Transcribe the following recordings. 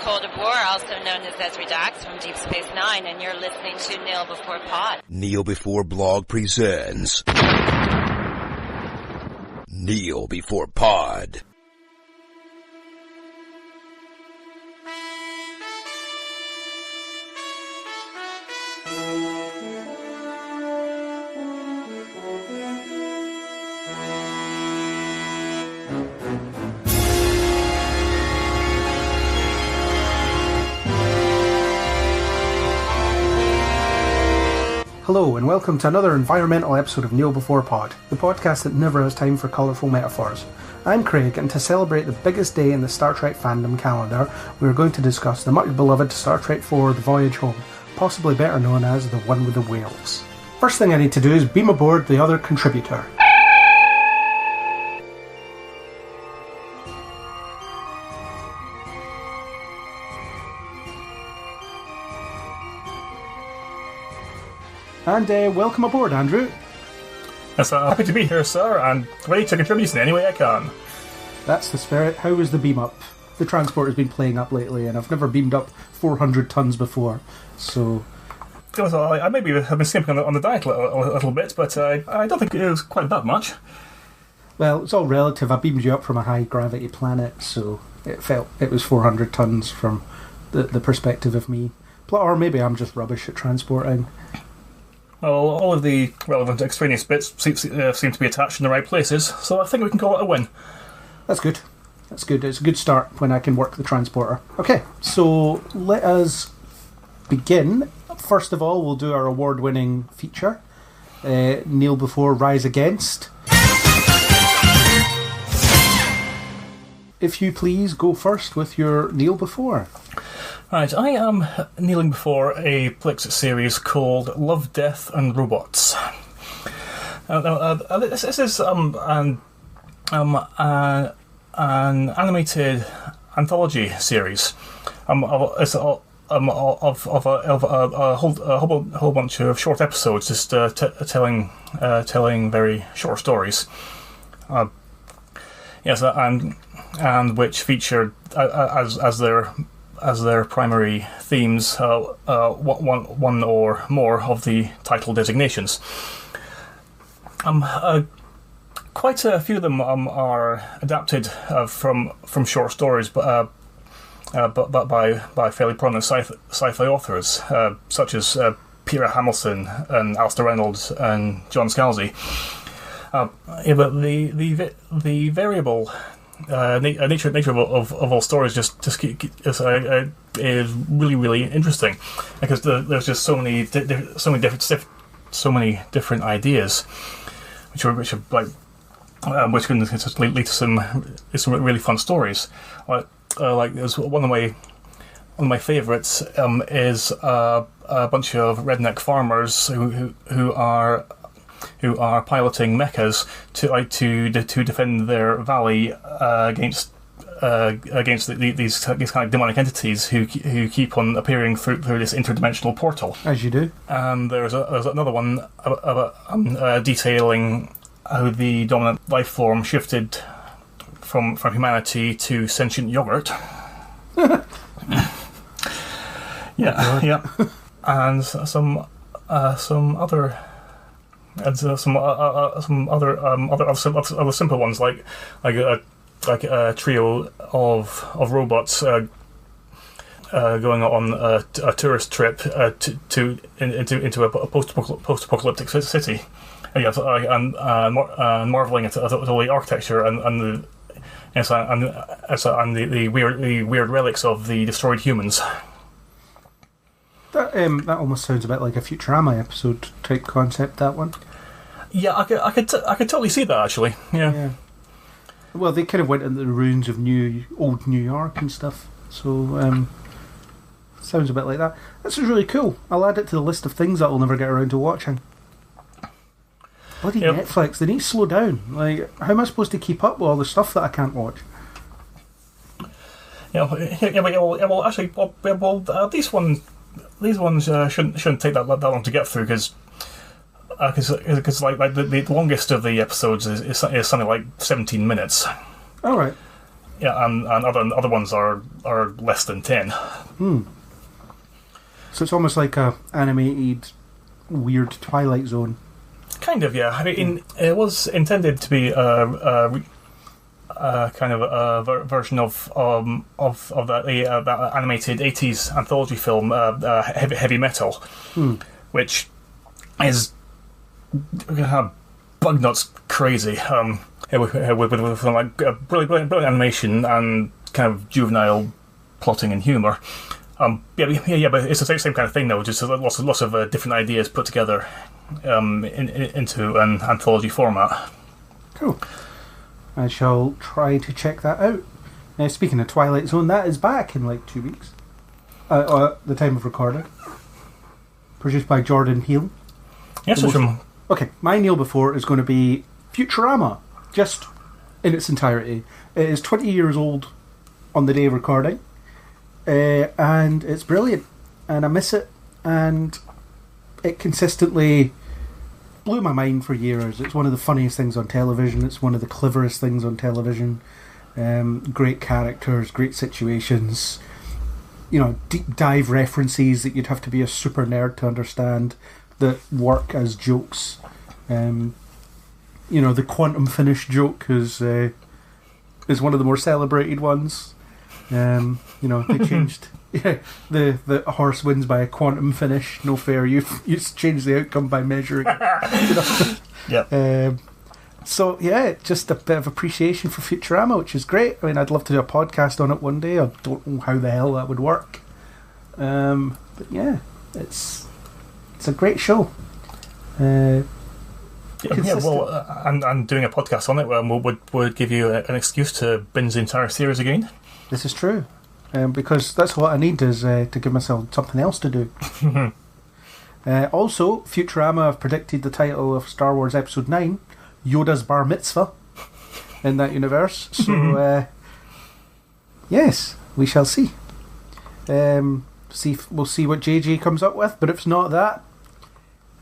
Cold of War, also known as Ezra Dax from Deep Space Nine, and you're listening to Kneel Before Pod. Kneel Before Blog presents Kneel Before Pod. Hello and welcome to another environmental episode of Kneel Before Pod, the podcast that never has time for colourful metaphors. I'm Craig, and to celebrate the biggest day in the Star Trek fandom calendar, we are going to discuss the much beloved Star Trek IV The Voyage Home, possibly better known as The One with the Whales. First thing I need to do is beam aboard the other contributor. And welcome aboard, Andrew. Yes, happy to be here, sir, and ready to contribute in any way I can. That's the spirit. How was the beam up? The transport has been playing up lately, and I've never beamed up 400 tons before, so... I maybe have been skimping on the diet a little bit, but I don't think it was quite that much. Well, it's all relative. I beamed you up from a high-gravity planet, so it was 400 tons from the perspective of me. Or maybe I'm just rubbish at transporting. Well, all of the relevant extraneous bits seem to be attached in the right places, so I think we can call it a win. That's good. That's good. It's a good start when I can work the transporter. Okay, so let us begin. First of all, we'll do our award-winning feature, Kneel Before, Rise Against. If you please, go first with your Kneel Before. Right, I am kneeling before a Plex series called Love, Death and Robots. This is an animated anthology series of a whole bunch of short episodes, just telling very short stories. Yes, and which featured as their primary themes, one or more of the title designations. Quite a few of them are adapted from short stories, but by fairly prominent sci-fi authors, such as Peter Hamilton and Alistair Reynolds and John Scalzi. But the variable nature of all stories is really interesting, because there's just so many different ideas, which can just lead to some really fun stories. Like there's one of my favourites is a bunch of redneck farmers who are piloting mechas to defend their valley against these kind of demonic entities who keep on appearing through this interdimensional portal. As you do. And there's another one detailing how the dominant life form shifted from humanity to sentient yogurt. yeah, and some other. And some other simple ones, like a trio of robots going on a tourist trip into a post-apocalyptic city, and marveling at all the architecture and the weird relics of the destroyed humans. That almost sounds a bit like a Futurama episode type concept, that one. Yeah, I could totally see that, actually. Yeah. Well, they kind of went into the ruins of old New York and stuff, so sounds a bit like that. This is really cool. I'll add it to the list of things that I'll never get around to watching. Bloody Netflix, they need to slow down. Like, how am I supposed to keep up with all the stuff that I can't watch? These ones shouldn't take that long to get through, because the longest of the episodes is something like 17 minutes. All right. Yeah, and other ones are less than 10. So it's almost like a animated weird Twilight Zone. Kind of, yeah. I mean, it was intended to be a kind of a version of that animated 80s anthology film, Heavy Metal, which is bug nuts crazy. With like brilliant animation and kind of juvenile plotting and humour. But it's the same kind of thing though. Just lots of different ideas put together into an anthology format. Cool. I shall try to check that out. Now, speaking of Twilight Zone, that is back in like 2 weeks. At the time of recording. Produced by Jordan Peele. Yes, Okay, my Neil Before is going to be Futurama, just in its entirety. It is 20 years old on the day of recording, and it's brilliant, and I miss it, and it consistently blew my mind for years. It's one of the funniest things on television. It's one of the cleverest things on television. Great characters, great situations, deep dive references that you'd have to be a super nerd to understand that work as jokes. The quantum finish joke is one of the more celebrated ones. They changed the horse wins by a quantum finish. No fair. You changed the outcome by measuring it. Yep. So yeah, just a bit of appreciation for Futurama, which is great. I mean, I'd love to do a podcast on it one day. I don't know how the hell that would work. But yeah, it's a great show. And doing a podcast on it would give you an excuse to binge the entire series again. This is true, because that's what I need is to give myself something else to do. Also, Futurama have predicted the title of Star Wars Episode 9, Yoda's Bar Mitzvah, in that universe. So, yes, we shall see. We'll see what JJ comes up with, but if it's not that,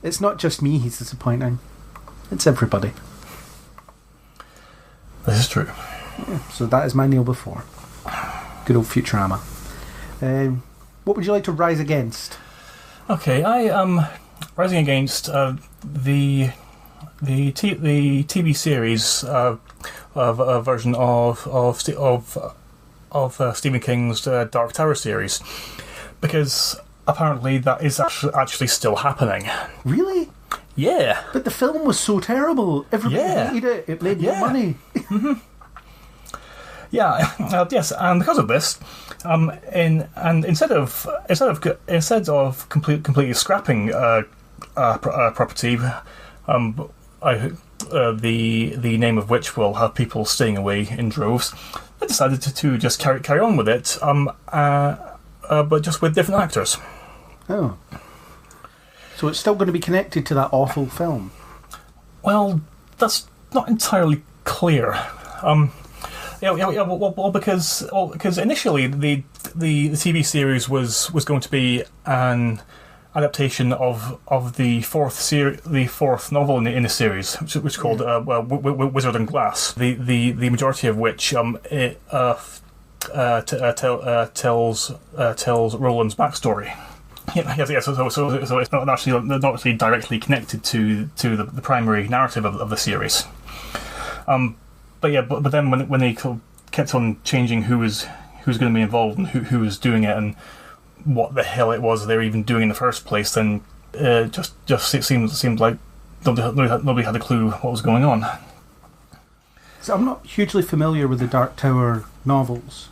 it's not just me he's disappointing. It's everybody. This is true. Yeah, so that is my Neil Before. Good old Futurama. What would you like to rise against? Okay, I am rising against the TV series version of Stephen King's Dark Tower series, because apparently that is actually still happening. Really? Yeah. But the film was so terrible. Everybody hated it. It made no money. Mm-hmm. Yeah. Yes, and because of this, instead of completely scrapping property, the name of which will have people staying away in droves, I decided to just carry on with it, but just with different actors. Oh. So it's still going to be connected to that awful film? Well, that's not entirely clear. Because initially the TV series was going to be an adaptation of the fourth novel in the series, which is called Wizard and Glass. The majority of which tells Roland's backstory. So it's not actually directly connected to the primary narrative of the series. But then when they kept on changing who was going to be involved and who was doing it and what the hell it was they were even doing in the first place, then it seemed like nobody had a clue what was going on. So I'm not hugely familiar with the Dark Tower novels.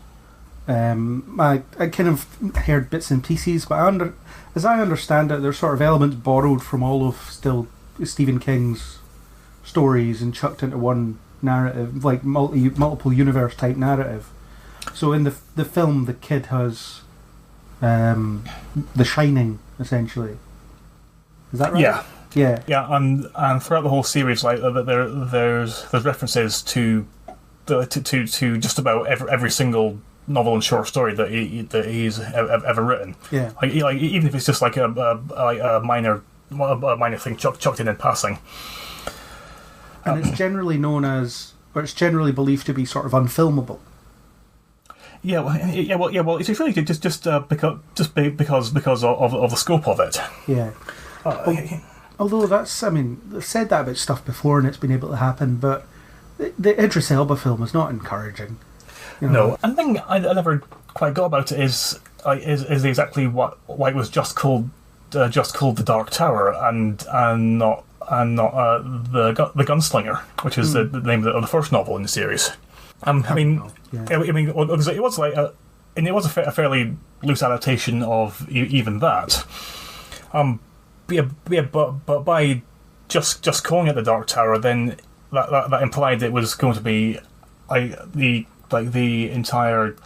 I kind of heard bits and pieces, but as I understand it, there's sort of elements borrowed from all of Stephen King's stories and chucked into one narrative, like multiple universe type narrative. So in the film, the kid has The Shining, essentially. Is that right? Yeah. And throughout the whole series, like there's references to just about every single novel and short story that he's ever written. Yeah. Like even if it's just like a minor thing chucked in passing. And it's generally known as, or it's generally believed to be sort of unfilmable. Well, it's really just because of the scope of it. Yeah. Although they've said that about stuff before and it's been able to happen, but the Idris Elba film is not encouraging. No, and the thing I never quite got about it is exactly why it was just called The Dark Tower and not the Gunslinger, which is the name of the first novel in the series. It was a fairly loose adaptation of even that. But by just calling it The Dark Tower, then that implied it was going to be the entire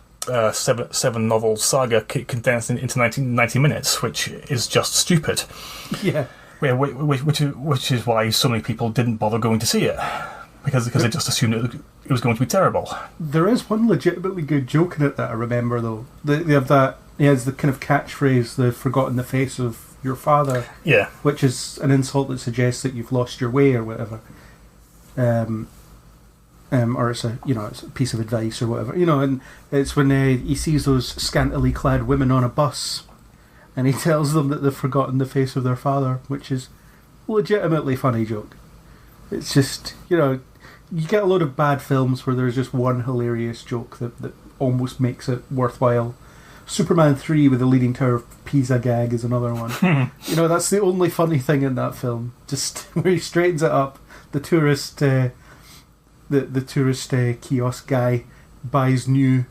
seven novel saga condensed into 90 minutes, which is just stupid. Yeah. Which is why so many people didn't bother going to see it, because they just assumed it was going to be terrible. There is one legitimately good joke in it that I remember, though. They have that. He has the kind of catchphrase, "They've forgotten the face of your father," yeah, which is an insult that suggests that you've lost your way or whatever, or it's a piece of advice or whatever, and it's when he sees those scantily clad women on a bus, and he tells them that they've forgotten the face of their father, which is a legitimately funny joke. It's just you get a load of bad films where there's just one hilarious joke that almost makes it worthwhile. Superman 3 with the Leaning Tower of Pisa gag is another one. That's the only funny thing in that film. Just where he straightens it up, the tourist kiosk guy buys new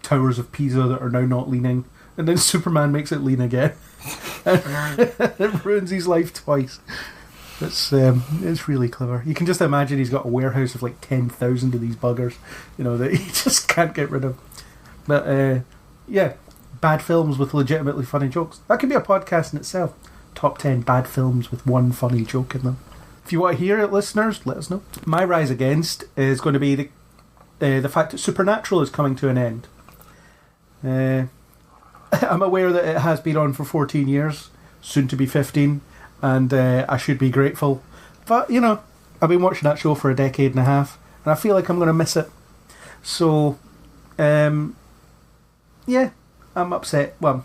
towers of Pisa that are now not leaning, and then Superman makes it lean again. And it ruins his life twice. It's really clever. You can just imagine he's got a warehouse of like 10,000 of these buggers, that he just can't get rid of. But yeah, bad films with legitimately funny jokes. That could be a podcast in itself. Top 10 bad films with one funny joke in them. If you want to hear it, listeners, let us know. My rise against is going to be the fact that Supernatural is coming to an end. I'm aware that it has been on for 14 years, soon to be 15, and I should be grateful. But, I've been watching that show for a decade and a half, and I feel like I'm going to miss it. So, yeah, I'm upset. Well,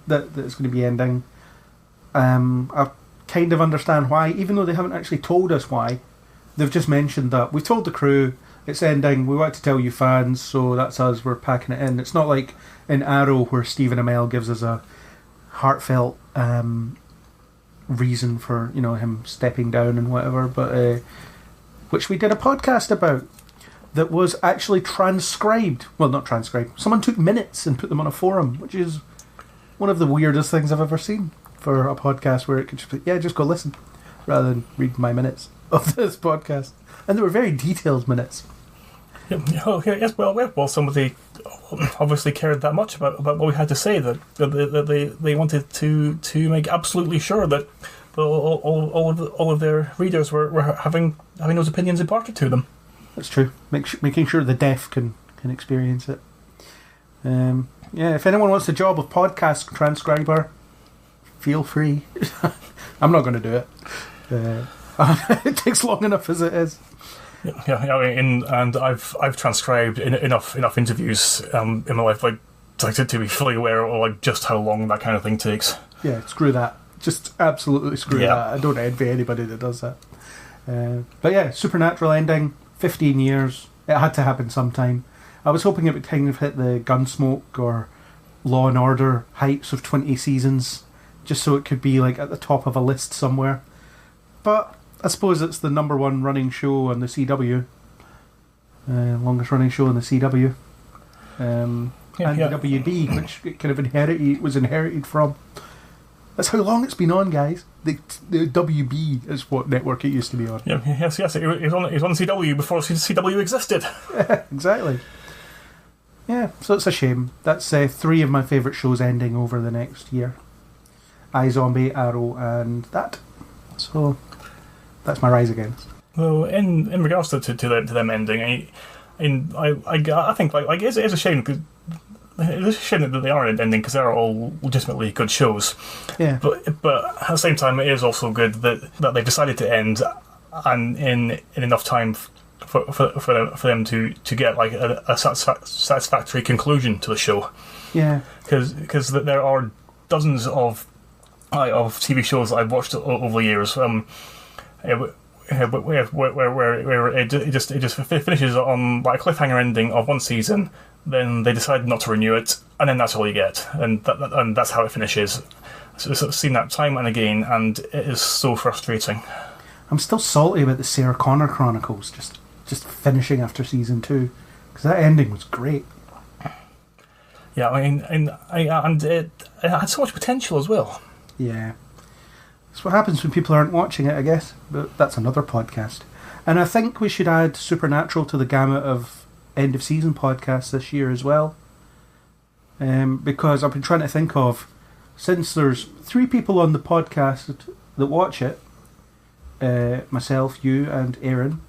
that it's going to be ending. I kind of understand why, even though they haven't actually told us why. They've just mentioned that we've told the crew it's ending. We want to tell you fans, so that's us. We're packing it in. It's not like in Arrow where Stephen Amell gives us a heartfelt reason for him stepping down and whatever. But which we did a podcast about. That was actually transcribed. Well, not transcribed. Someone took minutes and put them on a forum, which is one of the weirdest things I've ever seen for a podcast where it could just be, just go listen, rather than read my minutes of this podcast. And they were very detailed minutes. Yes, well, somebody obviously cared that much about what we had to say that they wanted to make absolutely sure that all of their readers were having those opinions imparted to them. That's true. Making sure the deaf can experience it. If anyone wants a job of podcast transcriber, feel free. I'm not going to do it. It takes long enough as it is. And I've transcribed enough interviews in my life, to be fully aware of just how long that kind of thing takes. Yeah, screw that. Just absolutely screw that. I don't envy anybody that does that. But yeah, Supernatural ending. 15 years. It had to happen sometime. I was hoping it would kind of hit the Gunsmoke or Law and Order heights of 20 seasons, just so it could be at the top of a list somewhere. But I suppose it's the number one running show on the CW. Longest running show on the CW. And the WB, which it kind of was inherited from. That's how long it's been on, guys. The WB is what network it used to be on. Yes. It was on CW before CW existed. Exactly. Yeah, so it's a shame. That's 3 of my favourite shows ending over the next year. iZombie, Arrow, and that. So that's my rise against. Well, in regards to them ending, I think it's a shame because. It's a shame that they are ending because they're all legitimately good shows. Yeah. But at the same time, it is also good that they decided to end and in enough time for them to get like a satisfactory conclusion to the show. Yeah, because there are dozens of TV shows that I've watched over the years. Where it just finishes on like a cliffhanger ending of one season, then they decide not to renew it, and then that's all you get, and that's how it finishes. So I've seen that time and again, and it is so frustrating. I'm still salty about the Sarah Connor Chronicles just finishing after season 2, because that ending was great. Yeah, I mean, and it had so much potential as well. Yeah. That's what happens when people aren't watching it, I guess. But that's another podcast. And I think we should add Supernatural to the gamut of end-of-season podcasts this year as well. Because I've been trying to think of, since there's 3 people on the podcast that watch it, myself, you, and Aaron,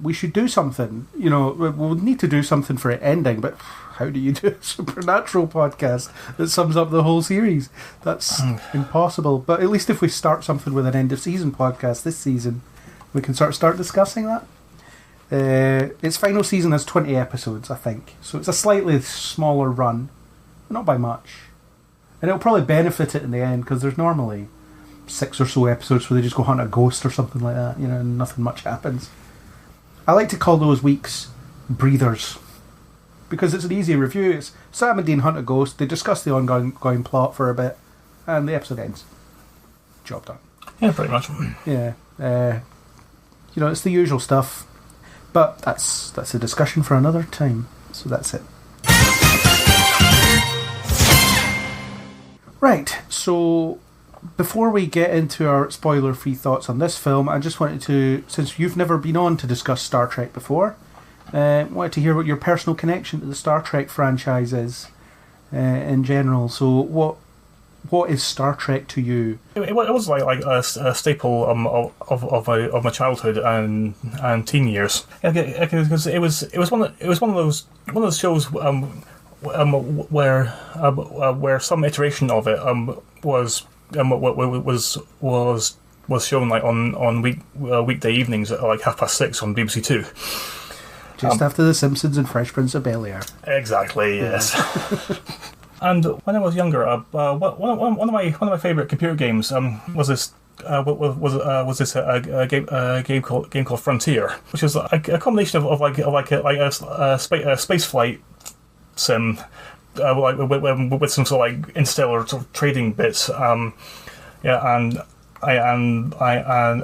we should do something. You know, we'll need to do something for it ending, but how do you do a Supernatural podcast that sums up the whole series? That's impossible. But at least if we start something with an end-of-season podcast this season, we can start discussing that. Its final season has 20 episodes, I think. So it's a slightly smaller run, but not by much. And it'll probably benefit it in the end, because there's normally 6 or so episodes where they just go hunt a ghost or something like that, you know, and nothing much happens. I like to call those weeks breathers, because it's an easy review. It's Sam and Dean hunt a ghost, they discuss the ongoing plot for a bit, and the episode ends. Job done. Yeah, pretty much. Yeah. You know, it's the usual stuff. But that's a discussion for another time. So that's it. Right, so before we get into our spoiler-free thoughts on this film, I just wanted to, since you've never been on to discuss Star Trek before, wanted to hear what your personal connection to the Star Trek franchise is in general. So what is Star Trek to you? It was like a staple of my childhood and teen years. Because it was one of those shows where some iteration of it was shown like on weekday evenings at like 6:30 on BBC Two. Just after The Simpsons and Fresh Prince of Bel-Air. Exactly. Yes. And when I was younger, one of my favourite computer games was this game called Frontier, which is a combination of a space flight sim, with some sort of like interstellar sort of trading bits, and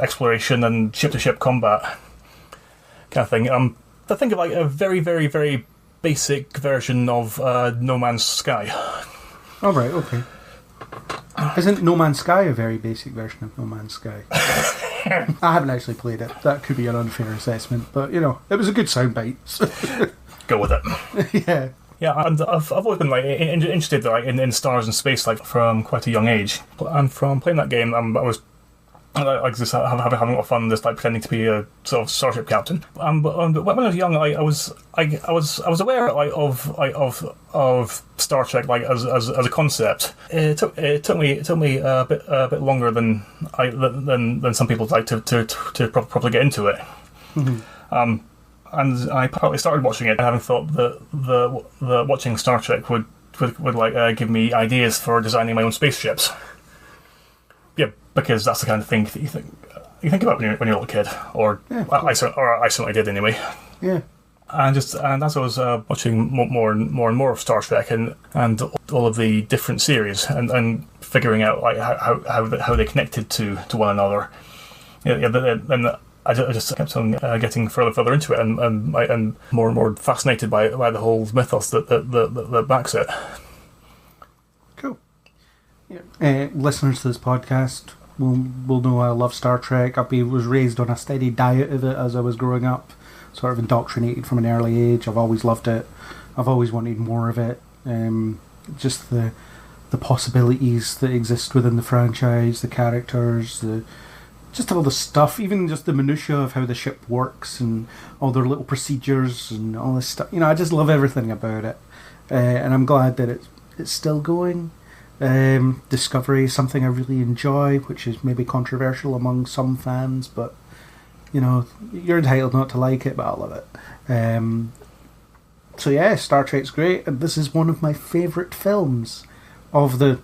exploration and ship to ship combat kind of thing. I think of like a very, very, very basic version of No Man's Sky. Oh, right, okay. Isn't No Man's Sky a very basic version of No Man's Sky? I haven't actually played it. That could be an unfair assessment, but, you know, it was a good soundbite. Go with it. Yeah. Yeah, and I've always been like interested like in stars and space like from quite a young age. And from playing that game, I was just having a lot of fun, just like pretending to be a sort of starship captain. But when I was young, I was aware like of Star Trek like as a concept. It took me a bit longer than some people like to properly get into it. Mm-hmm. And I probably started watching it having thought that the watching Star Trek would like give me ideas for designing my own spaceships. Yeah, because that's the kind of thing that you think about when you're a little kid, or yeah, I certainly did anyway. Yeah. And as I was watching more and more of Star Trek and all of the different series and figuring out like how they connected to one another, then I just kept on getting further into it and more and more fascinated by the whole mythos that backs it. Cool. Yeah. Listeners to this podcast will know I love Star Trek. I was raised on a steady diet of it as I was growing up, sort of indoctrinated from an early age. I've always loved it. I've always wanted more of it. Just the possibilities that exist within the franchise, the characters, just all the stuff, even just the minutiae of how the ship works and all their little procedures and all this stuff. You know, I just love everything about it. And I'm glad that it's still going. Discovery is something I really enjoy, which is maybe controversial among some fans, but You know, you're entitled not to like it, but I love it. So yeah, Star Trek's great, and this is one of my favourite films of the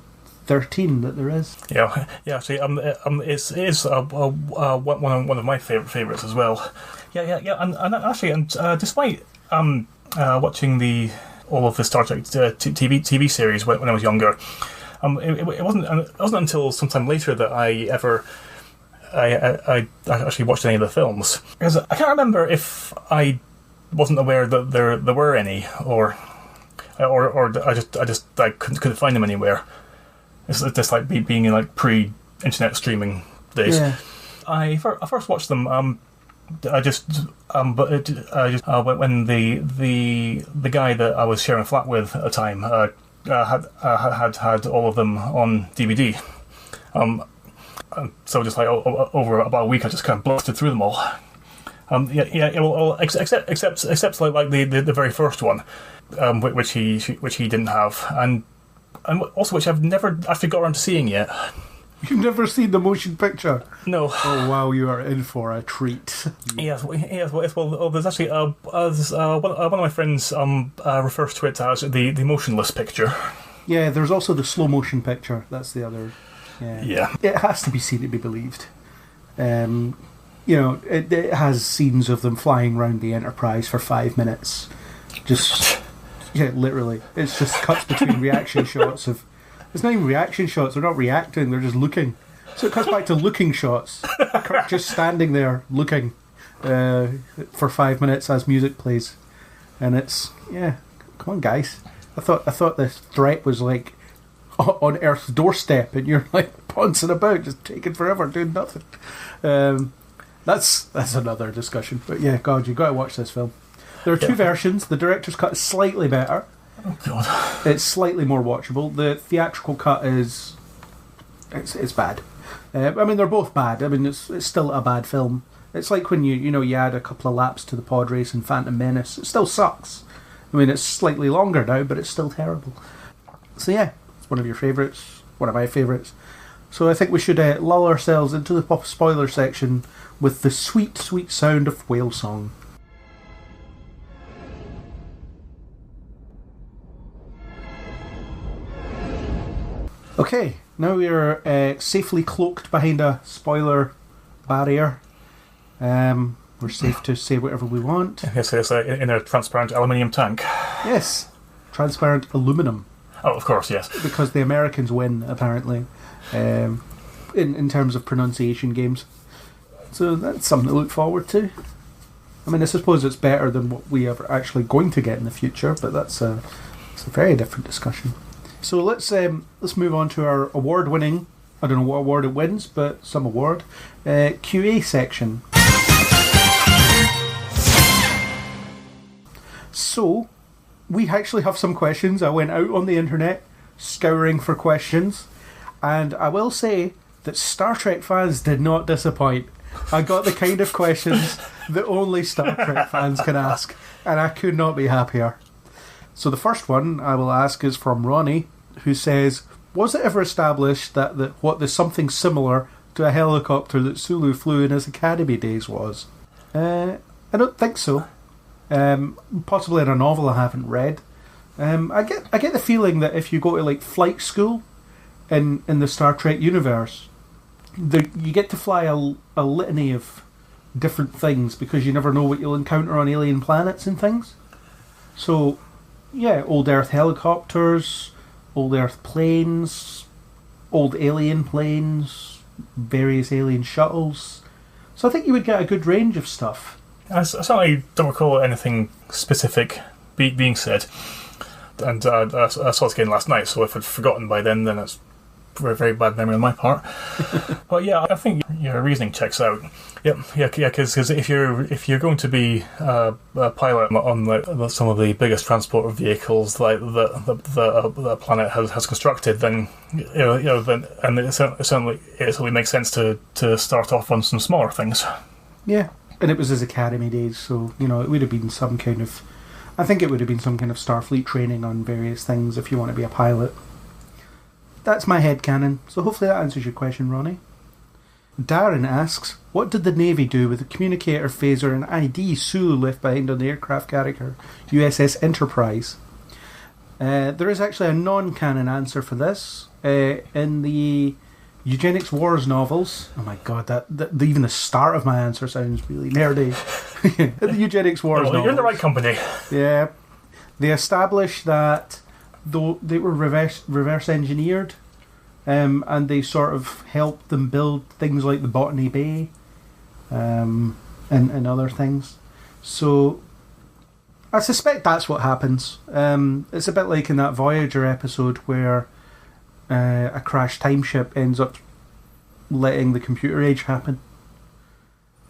13 that there is. Yeah. Actually, it is one of my favourites as well. Yeah. And actually, despite watching all of the Star Trek TV series when I was younger, it wasn't until sometime later that I actually watched any of the films, because I can't remember if I wasn't aware that there were any, or I couldn't find them anywhere. It's just like being in like pre-internet streaming days. Yeah. I first watched them. When the guy that I was sharing a flat with at the time had all of them on DVD. So just like over about a week, I just kind of blasted through them all. Except like the very first one, which he didn't have, and also which I've never actually got around to seeing yet. You've never seen the motion picture? No. Oh wow, you are in for a treat. Yes. Well, there's actually one of my friends refers to it as the motionless picture. Yeah, there's also the slow motion picture. That's the other. Yeah. It has to be seen to be believed. You know, it has scenes of them flying around the Enterprise for 5 minutes. Just, yeah, literally. It's just cuts between reaction shots of... It's not even reaction shots, they're not reacting, they're just looking. So it cuts back to looking shots. Kirk just standing there, looking, for 5 minutes as music plays. And it's, yeah, come on guys. I thought the threat was like on Earth's doorstep, and you're like pouncing about, just taking forever, doing nothing. That's another discussion. But yeah, God, you've got to watch this film. There are two versions. The director's cut is slightly better. Oh God. It's slightly more watchable. The theatrical cut is... It's bad. I mean, they're both bad. I mean, it's still a bad film. It's like when you add a couple of laps to the pod race in Phantom Menace. It still sucks. I mean, it's slightly longer now, but it's still terrible. So yeah, it's one of your favourites. One of my favourites. So I think we should lull ourselves into the spoiler section with the sweet, sweet sound of whale song. Okay, now we are safely cloaked behind a spoiler barrier. We're safe to say whatever we want. Yes, it's in a transparent aluminium tank. Yes, transparent aluminum. Oh, of course, yes. Because the Americans win, apparently, in terms of pronunciation games. So that's something to look forward to. I mean, I suppose it's better than what we are actually going to get in the future, but it's a very different discussion. So let's move on to our award-winning, I don't know what award it wins, but some award, QA section. So, we actually have some questions. I went out on the internet scouring for questions, and I will say that Star Trek fans did not disappoint. I got the kind of questions that only Star Trek fans can ask, and I could not be happier. So the first one I will ask is from Ronnie, who says, was it ever established that there's something similar to a helicopter that Sulu flew in his academy days was? I don't think so. Possibly in a novel I haven't read. I get the feeling that if you go to like flight school in the Star Trek universe, you get to fly a litany of different things because you never know what you'll encounter on alien planets and things. So, yeah, old Earth helicopters, old Earth planes, old alien planes, various alien shuttles. So I think you would get a good range of stuff. I certainly don't recall anything specific being said. And I saw it again last night, so if I'd forgotten by then it's a very bad memory on my part. But yeah, I think your reasoning checks out. Yeah, because if you're going to be a pilot on some of the biggest transport vehicles like the planet has constructed, then then it certainly makes sense to start off on some smaller things. Yeah, and it was his academy days, so it would have been some kind of. I think it would have been some kind of Starfleet training on various things if you want to be a pilot. That's my headcanon, so hopefully that answers your question, Ronnie. Darren asks, what did the Navy do with the communicator, phaser and ID Sue left behind on the aircraft carrier USS Enterprise? There is actually a non-canon answer for this. In the Eugenics Wars novels, oh my god, that even the start of my answer sounds really nerdy. The Eugenics Wars novels. You're in the right company. Yeah. They established that though they were reverse engineered, and they sort of helped them build things like the Botany Bay, and other things. So I suspect that's what happens. It's a bit like in that Voyager episode where a crashed timeship ends up letting the computer age happen.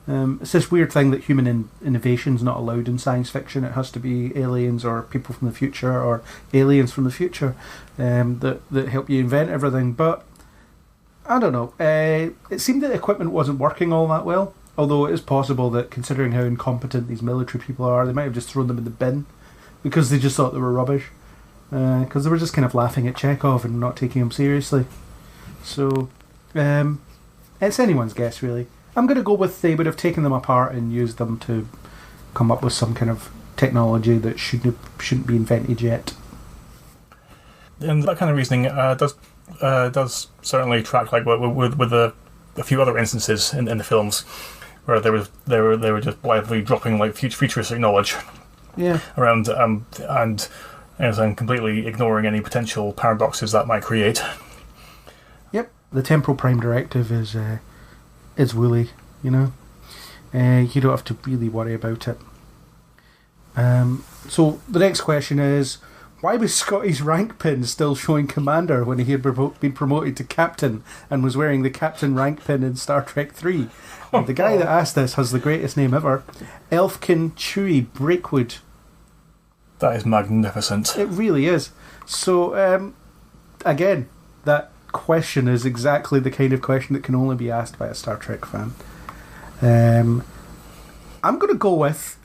It's this weird thing that human innovation's not allowed in science fiction. It has to be aliens or people from the future or aliens from the future that help you invent everything. But I don't know. It seemed that the equipment wasn't working all that well. Although it is possible that, considering how incompetent these military people are, they might have just thrown them in the bin because they just thought they were rubbish. Because they were just kind of laughing at Chekhov and not taking him seriously. So it's anyone's guess, really. I'm going to go with they would have taken them apart and used them to come up with some kind of technology that shouldn't be invented yet. And that kind of reasoning does certainly track like with a few other instances in the films where they were just blithely dropping like futuristic knowledge, around and completely ignoring any potential paradoxes that might create. Yep, the temporal prime directive is woolly, you know. You don't have to really worry about it. So the next question is, why was Scotty's rank pin still showing Commander when he had been promoted to Captain and was wearing the Captain rank pin in Star Trek 3? And the guy that asked this has the greatest name ever, Elfkin Chewy Breakwood. That is magnificent. It really is. So, again, that question is exactly the kind of question that can only be asked by a Star Trek fan. I'm going to go with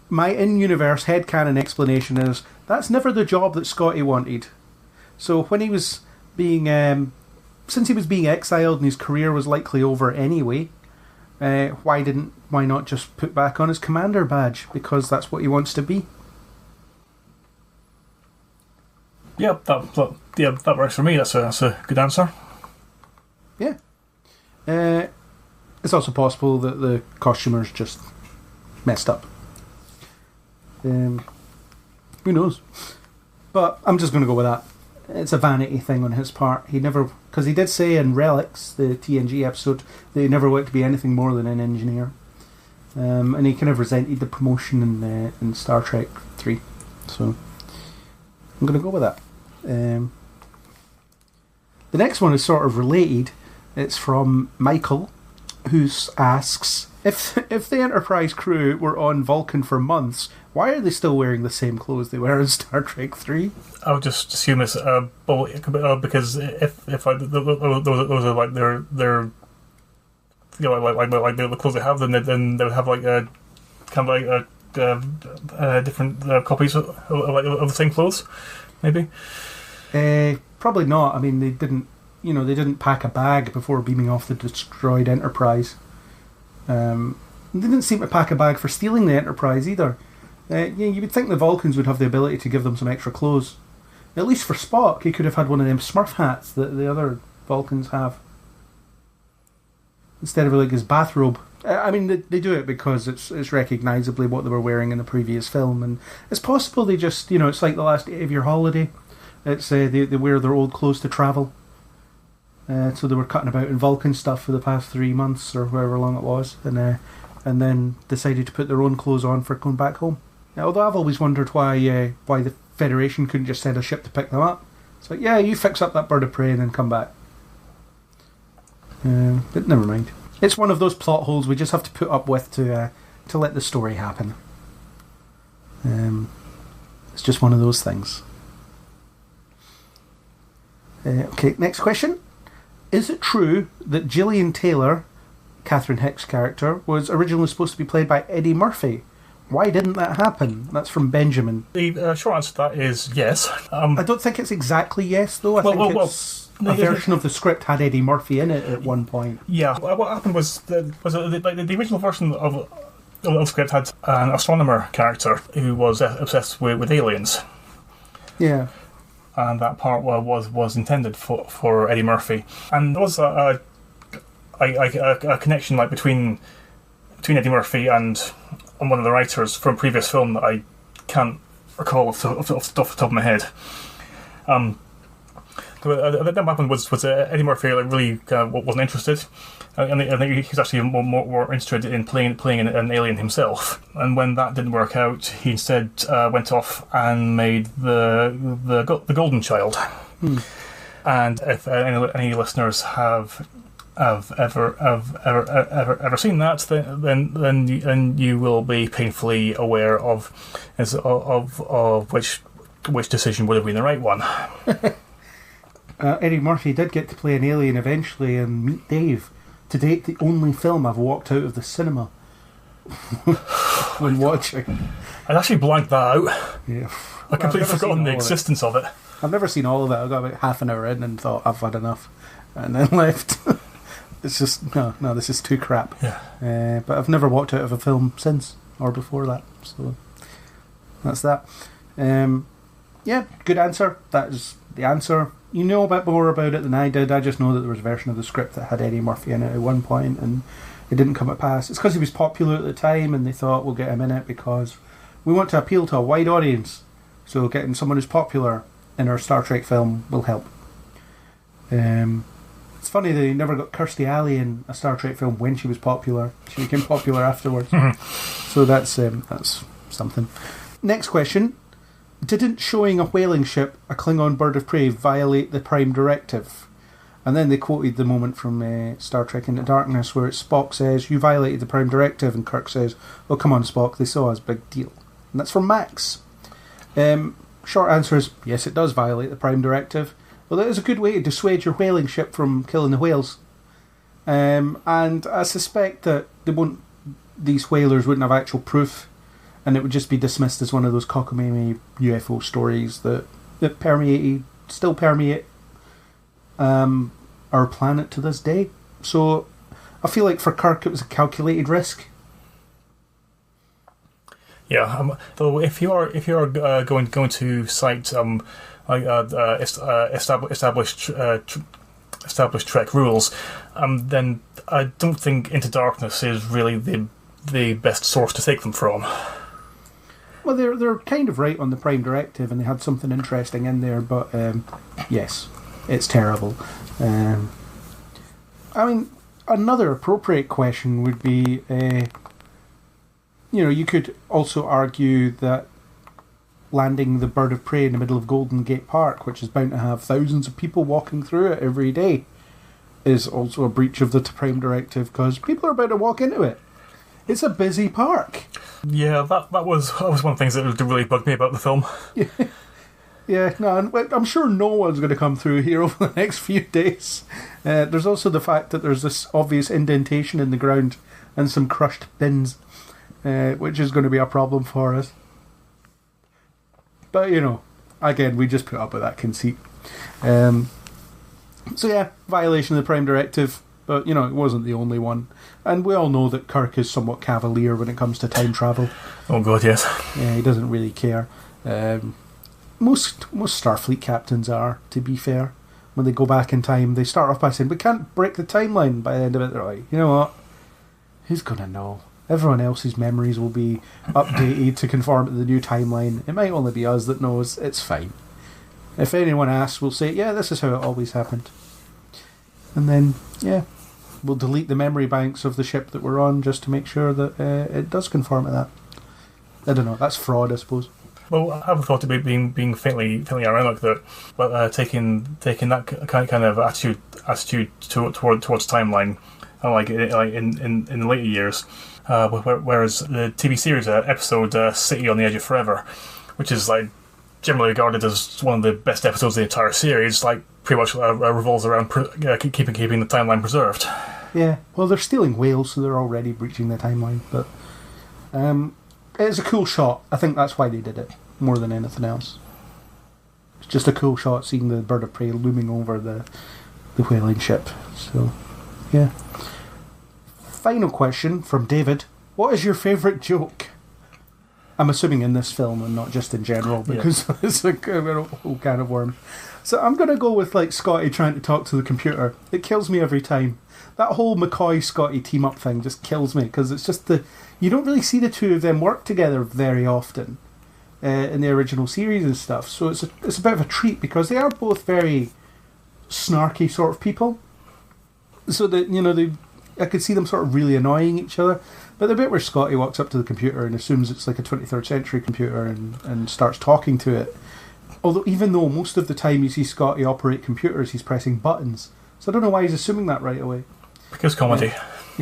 my in-universe headcanon explanation is that's never the job that Scotty wanted. So when he was being, since he was being exiled and his career was likely over anyway, why not just put back on his commander badge? Because that's what he wants to be. Yeah, that works for me. That's a good answer. Yeah. It's also possible that the costumers just messed up. Who knows? But I'm just going to go with that. It's a vanity thing on his part. Because he did say in Relics, the TNG episode, that he never wanted to be anything more than an engineer. And he kind of resented the promotion in Star Trek 3. So I'm going to go with that. The next one is sort of related. It's from Michael, who asks, if the Enterprise crew were on Vulcan for months, why are they still wearing the same clothes they were in Star Trek 3? I would just assume it's because if those are like their you know like the clothes they have, then they would have like a kind of like different copies of the same clothes, maybe. Probably not. I mean, they didn't pack a bag before beaming off the destroyed Enterprise. They didn't seem to pack a bag for stealing the Enterprise either. You would think the Vulcans would have the ability to give them some extra clothes. At least for Spock, he could have had one of them Smurf hats that the other Vulcans have, instead of like his bathrobe. I mean, they do it because it's recognisably what they were wearing in the previous film, and it's possible they just, it's like the last day of your holiday. It's they wear their old clothes to travel. So they were cutting about in Vulcan stuff for the past 3 months or however long it was, and then decided to put their own clothes on for going back home. Now, although I've always wondered why the Federation couldn't just send a ship to pick them up. It's like, yeah, you fix up that bird of prey and then come back. But never mind. It's one of those plot holes we just have to put up with to let the story happen. It's just one of those things. Okay, next question. Is it true that Gillian Taylor, Catherine Hicks' character, was originally supposed to be played by Eddie Murphy? Why didn't that happen? That's from Benjamin. The short answer to that is yes. I don't think it's exactly yes, though. I think it's a version of the script had Eddie Murphy in it at one point. Yeah, what happened was the original version of the script had an astronomer character who was obsessed with aliens. Yeah. And that part was intended for Eddie Murphy. And there was a connection like between Eddie Murphy and one of the writers from a previous film that I can't recall off the top of my head. What happened was Eddie Murphy really wasn't interested, and I think he was actually more interested in playing an alien himself. And when that didn't work out, he instead went off and made the Golden Child. And if any listeners have ever seen that, then you will be painfully aware of which decision would have been the right one. Eddie Murphy did get to play an alien eventually in Meet Dave. To date, the only film I've walked out of the cinema when watching. I'd actually blanked that out. Yeah, I completely forgotten the existence of it. I've never seen all of it. I got about half an hour in and thought I've had enough, and then left. It's just no, this is too crap. Yeah. But I've never walked out of a film since or before that, so that's that. Yeah, good answer. That is the answer. You know a bit more about it than I did. I just know that there was a version of the script that had Eddie Murphy in it at one point, and it didn't come to pass. It's because he was popular at the time, and they thought we'll get him in it because we want to appeal to a wide audience. So getting someone who's popular in our Star Trek film will help. It's funny that he never got Kirstie Alley in a Star Trek film when she was popular. She became popular afterwards. So that's something. Next question. Didn't showing a whaling ship, a Klingon bird of prey, violate the Prime Directive? And then they quoted the moment from Star Trek Into Darkness where Spock says, "You violated the Prime Directive," and Kirk says, "Oh, come on, Spock, they saw us, big deal." And that's from Max. Short answer is, yes, it does violate the Prime Directive. Well, it is a good way to dissuade your whaling ship from killing the whales. And I suspect that these whalers wouldn't have actual proof, and it would just be dismissed as one of those cockamamie UFO stories that still permeate our planet to this day. So I feel like for Kirk it was a calculated risk. Yeah, though if you are going to cite established Trek rules, then I don't think Into Darkness is really the best source to take them from. Well, they're kind of right on the Prime Directive, and they had something interesting in there, but yes, it's terrible. I mean, another appropriate question would be, you could also argue that landing the bird of prey in the middle of Golden Gate Park, which is bound to have thousands of people walking through it every day, is also a breach of the Prime Directive, because people are about to walk into it. It's a busy park. Yeah, that was one of the things that really bugged me about the film. Yeah, no, I'm sure no one's going to come through here over the next few days. There's also the fact that there's this obvious indentation in the ground and some crushed bins, which is going to be a problem for us. But, again, we just put up with that conceit. So yeah, violation of the Prime Directive, but, it wasn't the only one. And we all know that Kirk is somewhat cavalier when it comes to time travel. Oh god, yes. Yeah, he doesn't really care. Most Starfleet captains are, to be fair. When they go back in time, they start off by saying, "We can't break the timeline." By the end of it, they're like, "You know what? Who's going to know? Everyone else's memories will be updated to conform to the new timeline. It might only be us that knows. It's fine. If anyone asks, we'll say, yeah, this is how it always happened." And then, yeah, we'll delete the memory banks of the ship that we're on just to make sure that it does conform to that. I don't know. That's fraud, I suppose. Well, I have thought it being faintly ironic that, but taking that kind of attitude towards timeline, like in the later years, whereas the TV series episode "City on the Edge of Forever," which is like generally regarded as one of the best episodes of the entire series, like pretty much revolves around keeping the timeline preserved. Yeah, well, they're stealing whales, so they're already breaching the timeline, but it's a cool shot. I think that's why they did it, more than anything else. It's just a cool shot seeing the bird of prey looming over the whaling ship. So, yeah. Final question from David. What is your favourite joke? I'm assuming in this film and not just in general, because it's a whole can of worms. So I'm going to go with like Scotty trying to talk to the computer. It kills me every time. That whole McCoy-Scotty team-up thing just kills me, because it's just you don't really see the two of them work together very often in the original series and stuff. So it's a bit of a treat, because they are both very snarky sort of people. So that, you know, I could see them sort of really annoying each other. But the bit where Scotty walks up to the computer and assumes it's like a 23rd century computer and starts talking to it. Although, even though most of the time you see Scotty operate computers, he's pressing buttons. So I don't know why he's assuming that right away. Because comedy.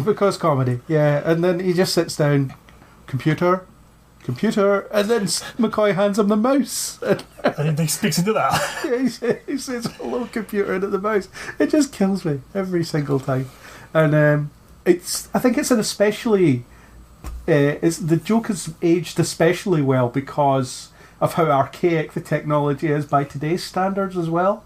Because comedy, yeah. And then he just sits down, computer, and then McCoy hands him the mouse. And he speaks into that. Yeah, he says, hello, computer, and at the mouse. It just kills me every single time. And I think it's an especially... the joke has aged especially well because of how archaic the technology is by today's standards as well.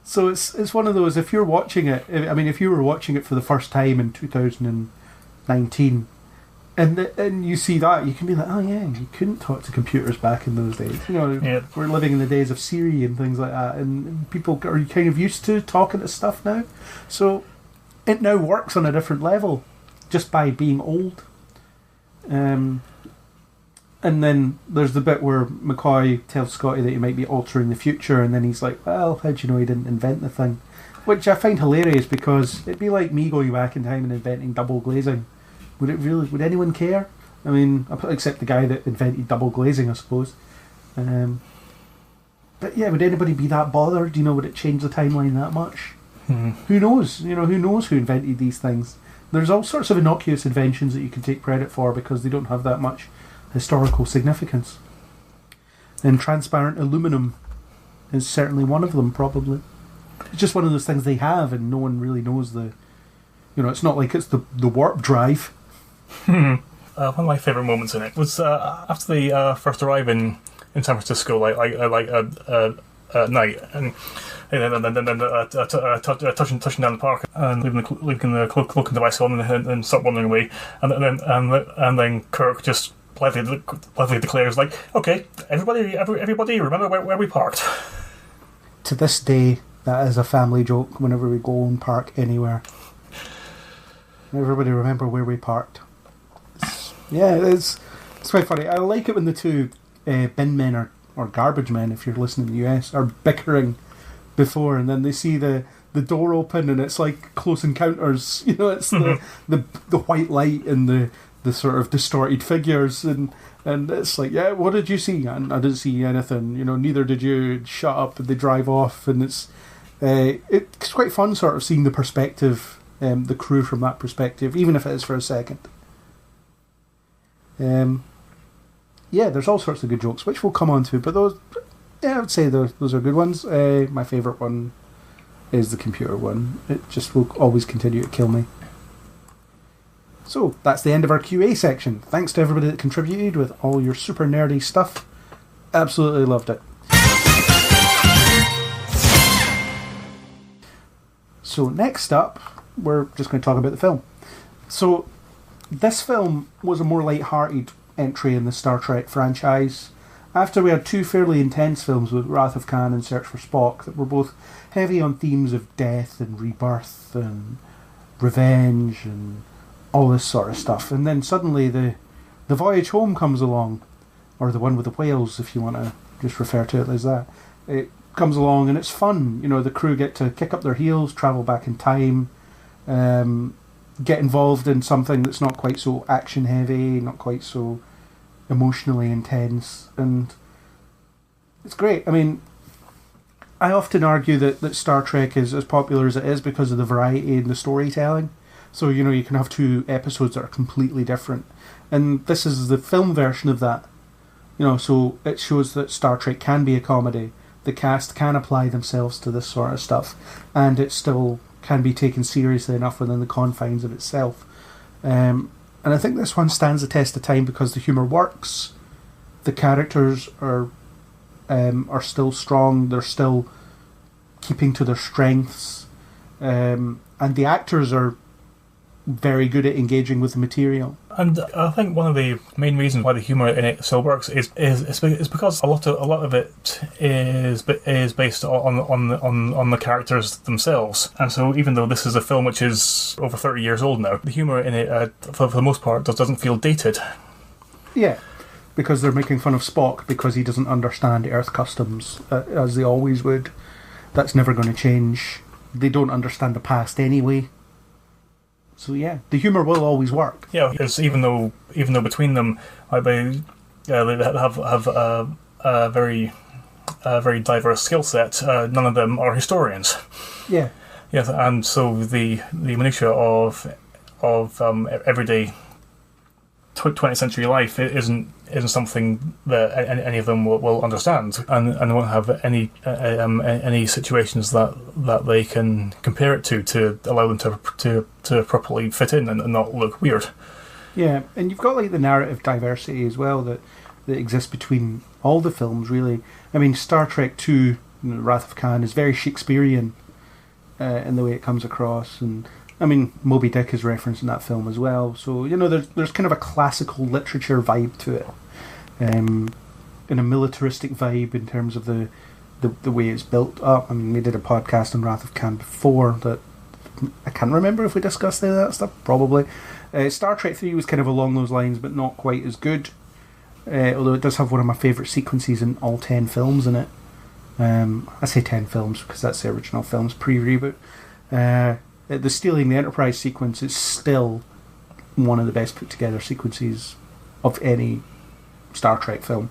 So it's one of those, if you're watching it, I mean, if you were watching it for the first time in 2019, and you see that, you can be like, oh yeah, you couldn't talk to computers back in those days. You know, we're living in the days of Siri and things like that, and people are kind of used to talking to stuff now. So it now works on a different level, just by being old. And then there's the bit where McCoy tells Scotty that he might be altering the future, and then he's like, well, how do you know he didn't invent the thing? Which I find hilarious, because it'd be like me going back in time and inventing double glazing. Would anyone care? I mean, except the guy that invented double glazing, I suppose. But yeah, would anybody be that bothered? You know, would it change the timeline that much? Who knows? You know, who knows who invented these things? There's all sorts of innocuous inventions that you can take credit for because they don't have that much historical significance. And transparent aluminum is certainly one of them, probably. It's just one of those things they have, and no one really knows the... You know, it's not like it's the warp drive. One of my favourite moments in it was after they first arrive in San Francisco, like at night, and touching down the park and leaving the cloaking device on and start wandering away, and then Kirk just politely declares, like, okay, everybody remember where we parked. To this day, that is a family joke whenever we go and park anywhere. Everybody remember where we parked. It's quite funny. I like it when the two bin men or garbage men, if you're listening in the US, are bickering before, and then they see the door open and it's like Close Encounters. You know, it's the white light and the sort of distorted figures, and it's like, yeah, what did you see? And I didn't see anything. You know, neither did you. Shut up. And they drive off, and it's quite fun, sort of seeing the perspective, the crew from that perspective, even if it is for a second. Yeah, there's all sorts of good jokes, which we'll come on to, but those, yeah, I would say those are good ones. My favourite one is the computer one. It just will always continue to kill me. So, that's the end of our QA section. Thanks to everybody that contributed with all your super nerdy stuff. Absolutely loved it. So, next up, we're just going to talk about the film. So, this film was a more light-hearted entry in the Star Trek franchise, after we had two fairly intense films with Wrath of Khan and Search for Spock that were both heavy on themes of death and rebirth and revenge and all this sort of stuff. And then suddenly the Voyage Home comes along, or the one with the whales, if you want to just refer to it as that. It comes along and it's fun. You know, the crew get to kick up their heels, travel back in time, get involved in something that's not quite so action heavy, not quite so emotionally intense, and it's great. I mean, I often argue that Star Trek is as popular as it is because of the variety in the storytelling. So, you know, you can have two episodes that are completely different, and this is the film version of that. You know, so it shows that Star Trek can be a comedy. The cast can apply themselves to this sort of stuff, and it still can be taken seriously enough within the confines of itself. And I think this one stands the test of time because the humour works, the characters are are still strong. They're still keeping to their strengths, and the actors are very good at engaging with the material. And I think one of the main reasons why the humour in it still works is because a lot of it is based on the characters themselves. And so even though this is a film which is over 30 years old now, the humour in it for the most part doesn't feel dated. Yeah, because they're making fun of Spock because he doesn't understand Earth customs as they always would. That's never going to change. They don't understand the past anyway. So yeah, the humour will always work. Yeah, because even though between them, they have a very diverse skill set. None of them are historians. Yeah. Yes, and so the minutiae of everyday 20th century life isn't something that any of them will understand, and they won't have any situations that they can compare it to allow them to properly fit in and not look weird. Yeah, and you've got like the narrative diversity as well that exists between all the films. Really, I mean, Star Trek II, Wrath of Khan, is very Shakespearean in the way it comes across, and I mean, Moby Dick is referenced in that film as well. So, there's kind of a classical literature vibe to it. And a militaristic vibe in terms of the way it's built up. I mean, we did a podcast on Wrath of Khan before that. I can't remember if we discussed any of that stuff. Probably. Star Trek 3 was kind of along those lines, but not quite as good. Although it does have one of my favourite sequences in all 10 films in it. I say 10 films because that's the original film's pre-reboot. The Stealing the Enterprise sequence is still one of the best put together sequences of any Star Trek film.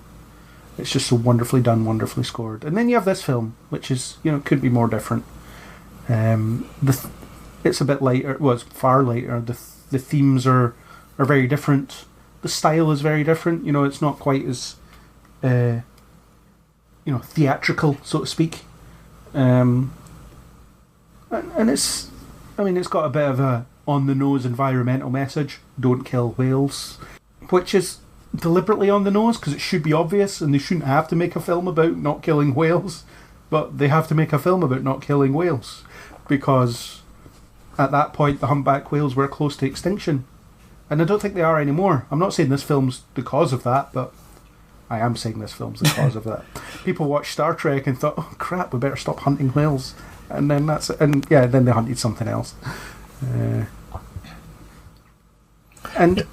It's just so wonderfully done, wonderfully scored. And then you have this film, which is, could be more different. It's a bit lighter. Well, it's far lighter. The themes are very different. The style is very different. It's not quite as theatrical, so to speak. And it's got a bit of a on-the-nose environmental message. Don't kill whales. Which is deliberately on the nose, because it should be obvious, and they shouldn't have to make a film about not killing whales. But they have to make a film about not killing whales. Because at that point, the humpback whales were close to extinction. And I don't think they are anymore. I'm not saying this film's the cause of that, but I am saying this film's the cause of that. People watched Star Trek and thought, oh crap, we better stop hunting whales. And then then they hunted something else. And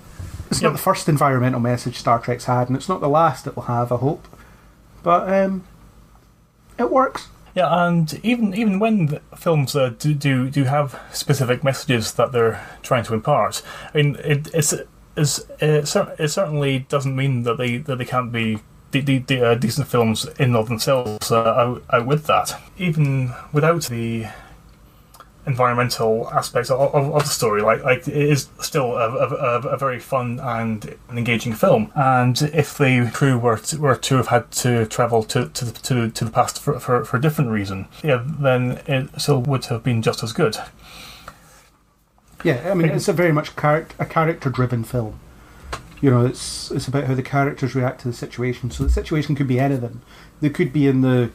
it's not the first environmental message Star Trek's had, and it's not the last it will have, I hope. But it works. Yeah, and even when films do have specific messages that they're trying to impart, I mean, it certainly doesn't mean that they can't be decent films in of themselves out with that. Even without the environmental aspects of the story, like it is still a very fun and engaging film. And if the crew were to have had to travel to the past for a different reason, then it still would have been just as good. Yeah, I mean, it's a very much a character-driven film. It's about how the characters react to the situation. So the situation could be anything. They could be in the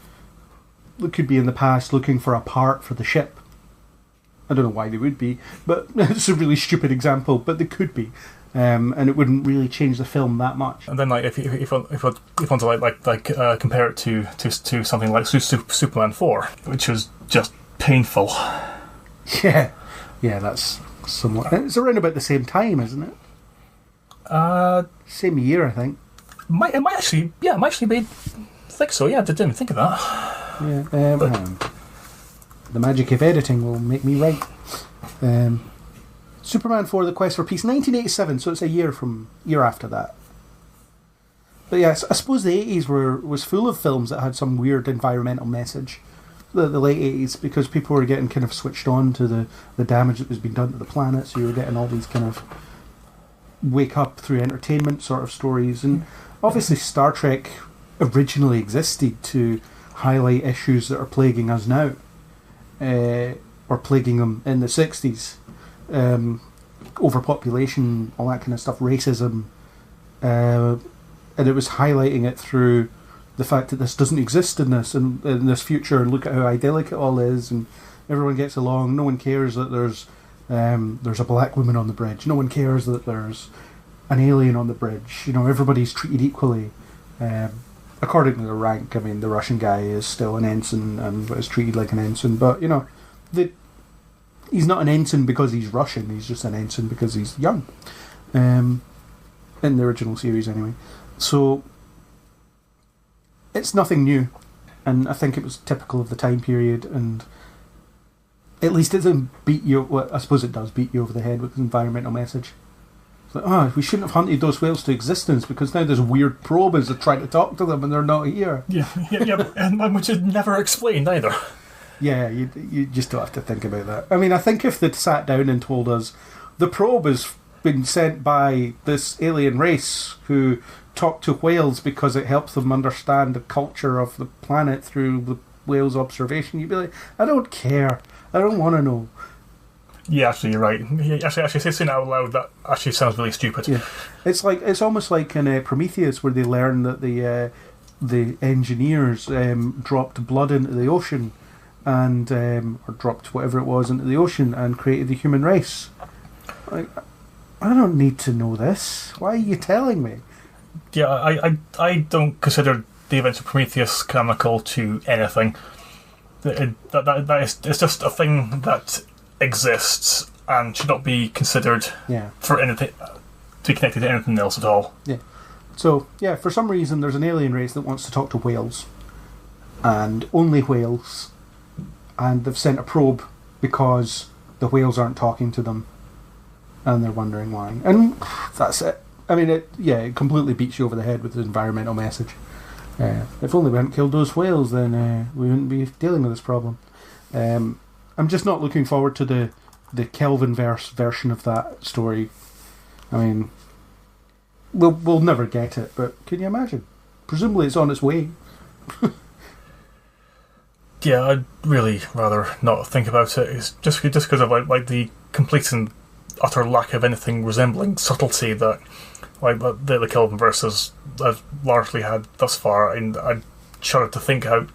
past looking for a part for the ship. I don't know why they would be, but it's a really stupid example. But they could be, and it wouldn't really change the film that much. And then, like, if you want to compare it to something like Superman 4, which was just painful. Yeah, that's somewhat. It's around about the same time, isn't it? Same year, I think. It might actually be. I think so. Yeah, I didn't even think of that. Yeah. The magic of editing will make me right. Superman 4: The Quest for Peace, 1987. So it's a year after that. But yes, I suppose the 80s was full of films that had some weird environmental message. The late 80s, because people were getting kind of switched on to the damage that was being done to the planet. So you were getting all these kind of wake up through entertainment sort of stories. And obviously Star Trek originally existed to highlight issues that are plaguing us now, or plaguing them in the 60s. Overpopulation, all that kind of stuff, racism, and it was highlighting it through the fact that this doesn't exist in this future, and look at how idyllic it all is, and everyone gets along. No one cares that there's a black woman on the bridge. No one cares that there's an alien on the bridge. Everybody's treated equally. According to the rank, I mean, the Russian guy is still an ensign and is treated like an ensign, but he's not an ensign because he's Russian. He's just an ensign because he's young. In the original series, anyway. So it's nothing new, and I think it was typical of the time period. And at least it doesn't beat you. Well, I suppose it does beat you over the head with the environmental message. We shouldn't have hunted those whales to existence because now there's weird probes that try to talk to them and they're not here. Yeah, and which is never explained either. Yeah, you just don't have to think about that. I mean, I think if they'd sat down and told us the probe has been sent by this alien race who talk to whales because it helps them understand the culture of the planet through the whales' observation, you'd be like, I don't care. I don't want to know. Yeah, actually, you're right. Actually, saying it out loud, that actually sounds really stupid. Yeah, it's almost like in Prometheus, where they learn that the engineers dropped blood into the ocean, and or dropped whatever it was into the ocean and created the human race. Like, I don't need to know this. Why are you telling me? Yeah, I don't consider the events of Prometheus canonical to anything. That is, it's just a thing that exists and should not be considered for anything to be connected to anything else at all. Yeah. So, for some reason there's an alien race that wants to talk to whales. And only whales. And they've sent a probe because the whales aren't talking to them. And they're wondering why. And that's it. I mean, it completely beats you over the head with the environmental message. If only we hadn't killed those whales, then we wouldn't be dealing with this problem. I'm just not looking forward to the Kelvin-verse version of that story. I mean, we'll never get it, but can you imagine? Presumably it's on its way. Yeah, I'd really rather not think about it. It's just because of like the complete and utter lack of anything resembling subtlety that the Kelvin verse has largely had thus far, and I shudder to think how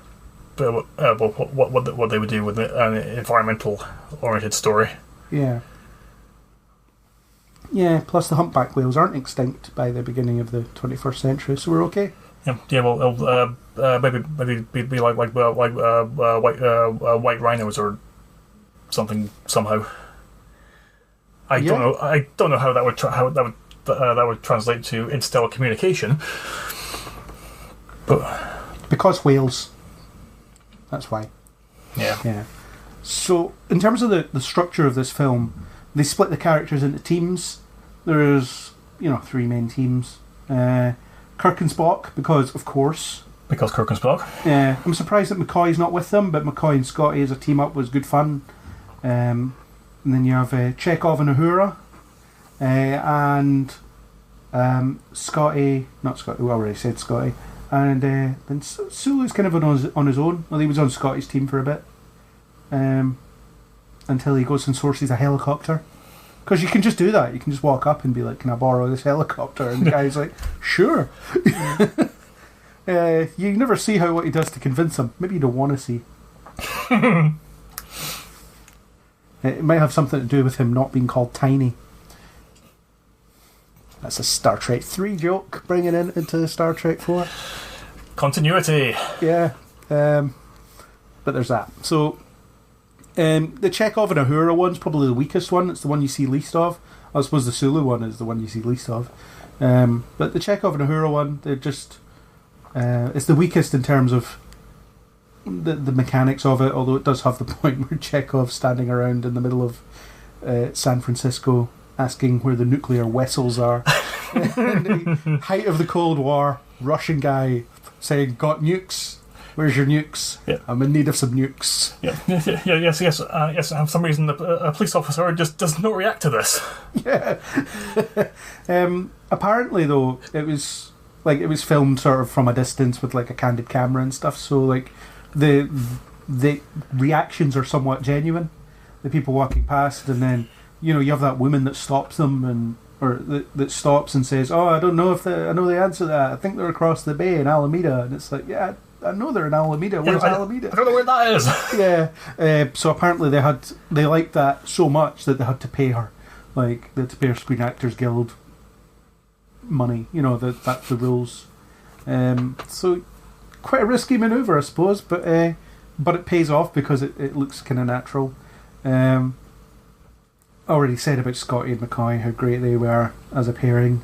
what they would do with an environmental oriented story. Yeah. Yeah. Plus, the humpback whales aren't extinct by the beginning of the 21st century, so we're okay. Yeah. Well, maybe be like white rhinos or something somehow. I don't know how that would translate to interstellar communication, but because whales. That's why. Yeah. So, in terms of the structure of this film, they split the characters into teams. There's, 3 main teams. Kirk and Spock, because, of course. Because Kirk and Spock. I'm surprised that McCoy's not with them, but McCoy and Scotty as a team-up was good fun. And then you have Chekhov and Uhura. And Scotty... Not Scotty, we already said Scotty. And then Sulu's kind of on his own. Well, he was on Scotty's team for a bit. Until he goes and sources a helicopter. Because you can just do that. You can just walk up and be like, can I borrow this helicopter? And the guy's like, sure. You never see what he does to convince him. Maybe you don't want to see. It might have something to do with him not being called Tiny. That's a Star Trek 3 joke, bringing it into Star Trek 4. Continuity. Yeah. But there's that. So, the Chekhov and Uhura one's probably the weakest one. It's the one you see least of. I suppose the Sulu one is the one you see least of. But the Chekhov and Uhura one, they're just... it's the weakest in terms of the mechanics of it, although it does have the point where Chekhov's standing around in the middle of San Francisco asking where the nuclear vessels are. In the height of the Cold War, Russian guy saying, got nukes? Where's your nukes? Yeah. I'm in need of some nukes. Yes. For some reason, a police officer just does not react to this. Yeah. Apparently, though, it was filmed sort of from a distance with like a candid camera and stuff. So like the reactions are somewhat genuine. The people walking past, and then you have that woman that stops them, and or that stops and says, "Oh, I don't know if I know the answer to that. I think they're across the bay in Alameda." And it's like, yeah, I know they're in Alameda. Where's Alameda? I don't know where that is. Yeah. So apparently they liked that so much that they had to pay her, like they had to pay her Screen Actors Guild money. You know that's the rules. So quite a risky manoeuvre, I suppose, but it pays off because it looks kind of natural. Already said about Scotty and McCoy how great they were as a pairing.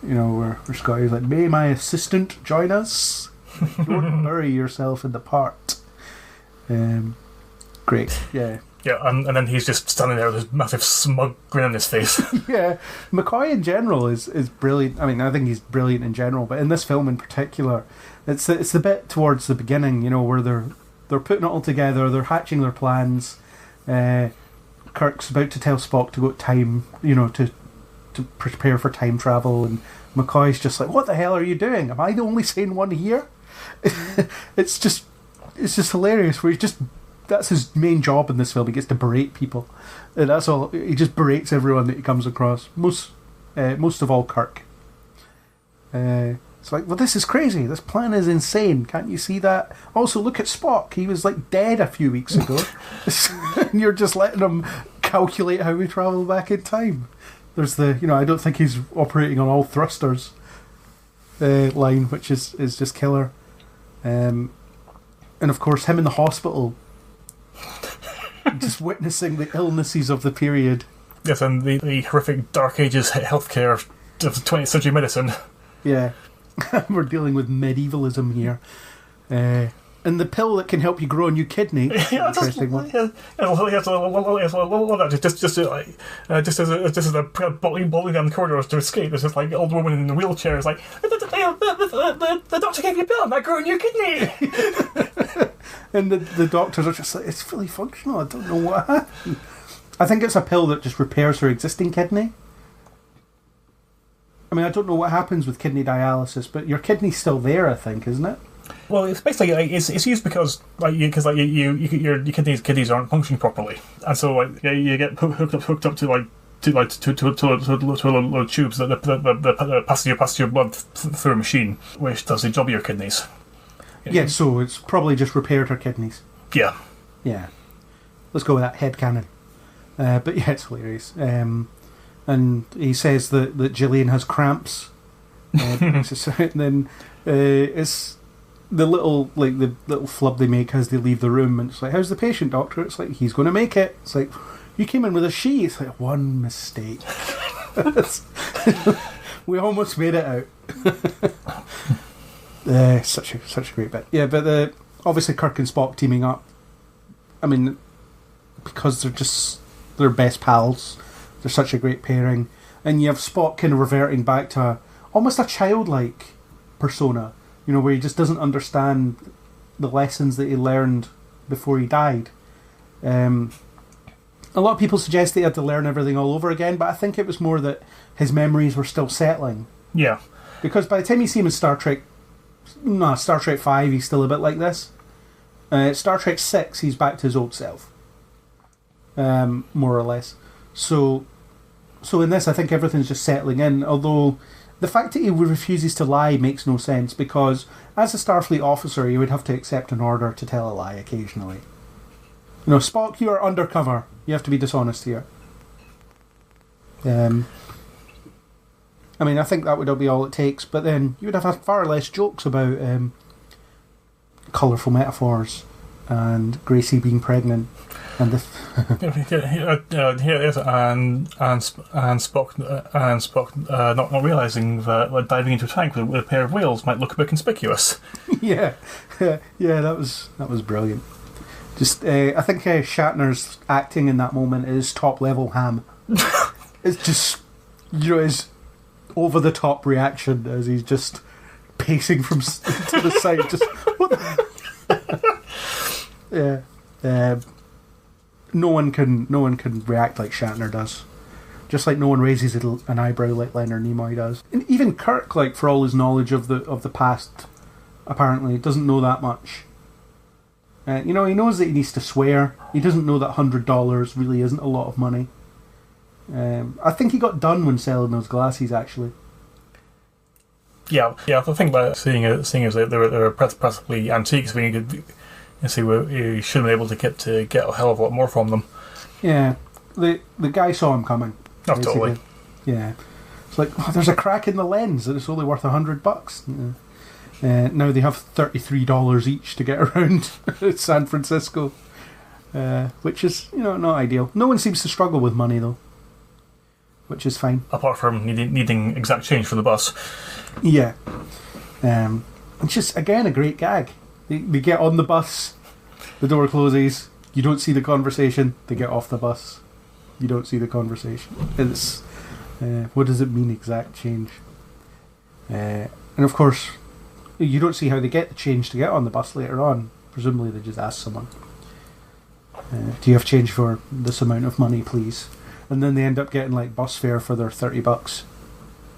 You know, where Scotty's like, "May my assistant join us? Don't bury yourself in the part." Great, yeah. Yeah, and then he's just standing there with this massive smug grin on his face. Yeah, McCoy in general is brilliant. I mean, I think he's brilliant in general, but in this film in particular, it's the bit towards the beginning, you know, where they're putting it all together, they're hatching their plans. Kirk's about to tell Spock to go time, you know, to prepare for time travel, and McCoy's just like, "What the hell are you doing? Am I the only sane one here?" It's just hilarious. Where that's his main job in this film. He gets to berate people, and that's all. He just berates everyone that he comes across. Most of all, Kirk. It's like, well, this is crazy. This plan is insane. Can't you see that? Also, look at Spock. He was like dead a few weeks ago, and you're just letting him calculate how we travel back in time. There's I don't think he's operating on all thrusters line, which is just killer. And of course, him in the hospital, just witnessing the illnesses of the period. Yes, and the horrific Dark Ages healthcare of 20th century medicine. Yeah. We're dealing with medievalism here. And the pill that can help you grow a new kidney. Yeah, interesting one. Just as a bowling down the corridors to escape, there's this like old woman in a wheelchair. It's like, the doctor gave you a pill, and I grew a new kidney. And the doctors are just like, it's fully functional. I don't know what happened. I think it's a pill that just repairs her existing kidney. I mean, I don't know what happens with kidney dialysis, but your kidney's still there, I think, isn't it? Well, it's basically it's used because your kidneys aren't functioning properly, and so you get hooked up to a load of tubes that pass your blood through a machine, which does the job of your kidneys. Yeah, so it's probably just repaired her kidneys. Yeah. Let's go with that headcanon. But yeah, it's hilarious. And he says that Gillian has cramps. And then it's the little flub they make as they leave the room, and it's like, "How's the patient, doctor?" It's like, "He's going to make it." It's like, "You came in with a she." It's like, one mistake. We almost made it out. Such a great bit. Yeah, but obviously Kirk and Spock teaming up. I mean, because they're best pals. They're such a great pairing, and you have Spock kind of reverting back to almost a childlike persona, you know, where he just doesn't understand the lessons that he learned before he died. A lot of people suggest that he had to learn everything all over again, but I think it was more that his memories were still settling. Yeah. Because by the time you see him in Star Trek 5, he's still a bit like this. Star Trek 6, he's back to his old self. More or less. So in this, I think everything's just settling in, although the fact that he refuses to lie makes no sense, because as a Starfleet officer, you would have to accept an order to tell a lie occasionally. You know, Spock, you are undercover. You have to be dishonest here. I mean, I think that would be all it takes, but then you would have had far less jokes about colourful metaphors and Gracie being pregnant. And and Spock not realising that diving into a tank with a pair of whales might look a bit conspicuous. Yeah, that was brilliant. Just I think Shatner's acting in that moment is top level ham. It's just, you know, his over the top reaction as he's just pacing from to the side. Just what the yeah. No one can react like Shatner does. Just like no one raises an eyebrow like Leonard Nimoy does. And even Kirk, like, for all his knowledge of the past, apparently doesn't know that much. You know, he knows that he needs to swear. He doesn't know that $100 really isn't a lot of money. I think he got done when selling those glasses, actually. Yeah. The thing about seeing as they were practically antiques, when you should have been able to get a hell of a lot more from them. Yeah, the guy saw him coming. Oh, totally. Yeah, it's like, oh, there's a crack in the lens and it's only worth $100. Now they have $33 each to get around San Francisco, which is not ideal. No one seems to struggle with money though, which is fine. Apart from needing exact change for the bus. Yeah, it's just again a great gag. They get on the bus, the door closes, you don't see the conversation. They get off the bus, you don't see the conversation. It's what does it mean, exact change? And of course, you don't see how they get the change to get on the bus later on. Presumably they just ask someone, do you have change for this amount of money, please? And then they end up getting like bus fare for their $30.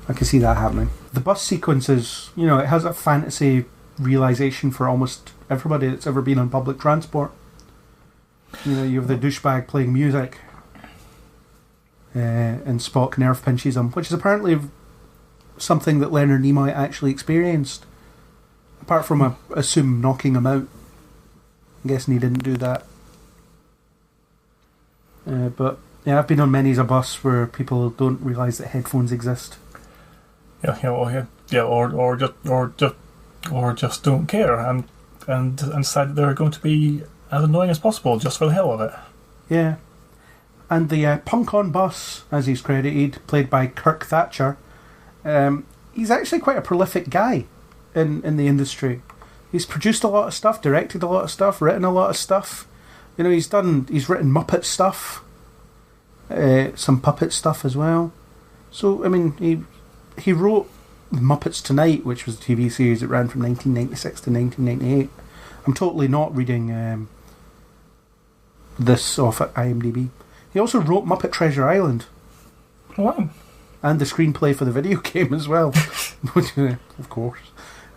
I can see that happening. The bus sequence is, it has a fantasy realisation for almost everybody that's ever been on public transport. You have the douchebag playing music, and Spock nerve pinches him, which is apparently something that Leonard Nimoy actually experienced. Apart from, I assume, knocking him out. I'm guessing he didn't do that. But yeah, I've been on many's a bus where people don't realise that headphones exist. Or just don't care and decide that they're going to be as annoying as possible just for the hell of it. Yeah. And the punk on bus, as he's credited, played by Kirk Thatcher, he's actually quite a prolific guy in the industry. He's produced a lot of stuff, directed a lot of stuff, written a lot of stuff. He's written Muppet stuff, some puppet stuff as well. So, I mean, he wrote Muppets Tonight, which was a TV series that ran from 1996 to 1998. I'm totally not reading this off at IMDb. He also wrote Muppet Treasure Island. Wow. And the screenplay for the video game as well. Of course.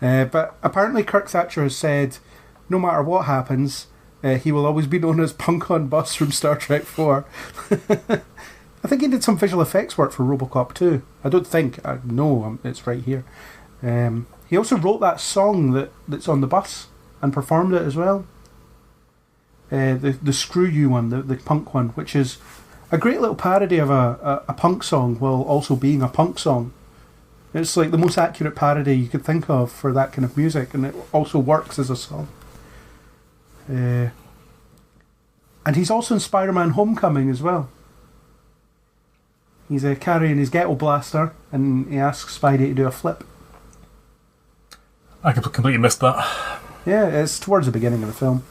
But apparently Kirk Thatcher has said, no matter what happens, he will always be known as Punk on Bus from Star Trek 4. I think he did some visual effects work for RoboCop 2. I know it's right here. He also wrote that song that's on the bus and performed it as well. The Screw You one, the punk one, which is a great little parody of a punk song while also being a punk song. It's like the most accurate parody you could think of for that kind of music, and it also works as a song. And he's also in Spider-Man Homecoming as well. He's carrying his ghetto blaster, and he asks Spidey to do a flip. I completely missed that. Yeah, it's towards the beginning of the film.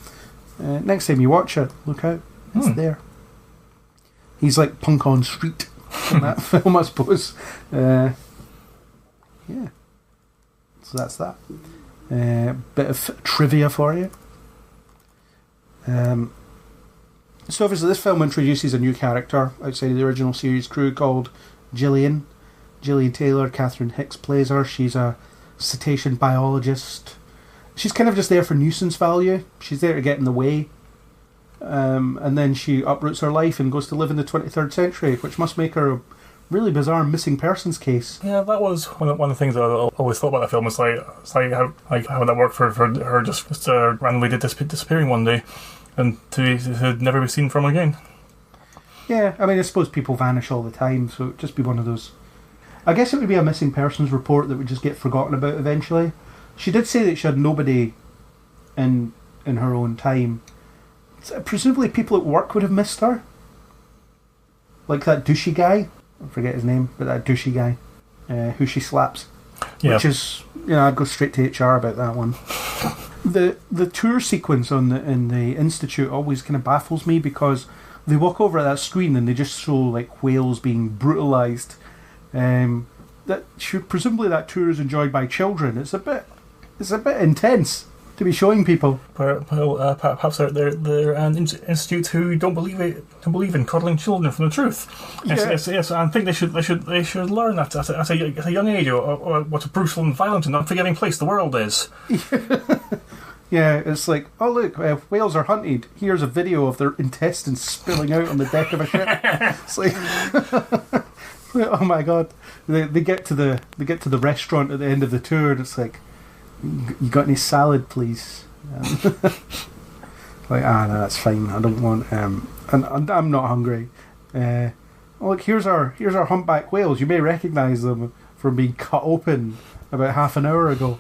Next time you watch it, look out. It's there. He's like punk on street in that film, I suppose. Yeah. So that's that. Bit of trivia for you. So obviously this film introduces a new character outside of the original series crew called Gillian. Gillian Taylor, Catherine Hicks plays her. She's a cetacean biologist. She's kind of just there for nuisance value. She's there to get in the way. And then she uproots her life and goes to live in the 23rd century, which must make her a really bizarre missing persons case. Yeah, that was one of the things that I always thought about that film. It's like how that worked for her just randomly disappearing one day and to never be seen from again. Yeah, I mean, I suppose people vanish all the time, so it'd just be one of those. I guess it would be a missing persons report that would just get forgotten about eventually. She did say that she had nobody in her own time. So presumably people at work would have missed her. Like that douchey guy. I forget his name, but that douchey guy who she slaps. Yeah. Which is, I'd go straight to HR about that one. The tour sequence in the Institute always kind of baffles me because they walk over at that screen and they just show like whales being brutalised. Presumably that tour is enjoyed by children. It's a bit intense to be showing people. Perhaps they're an institute who don't believe in coddling children from the truth. Yes, I think they should learn that at a young age, or what a brutal and violent and unforgiving place the world is. Yeah, it's like, oh look, whales are hunted. Here's a video of their intestines spilling out on the deck of a ship. It's like, oh my god! They get to the restaurant at the end of the tour, and it's like, you got any salad, please? Like, no, that's fine. I don't want. And I'm not hungry. Oh, look, here's our humpback whales. You may recognise them from being cut open about half an hour ago.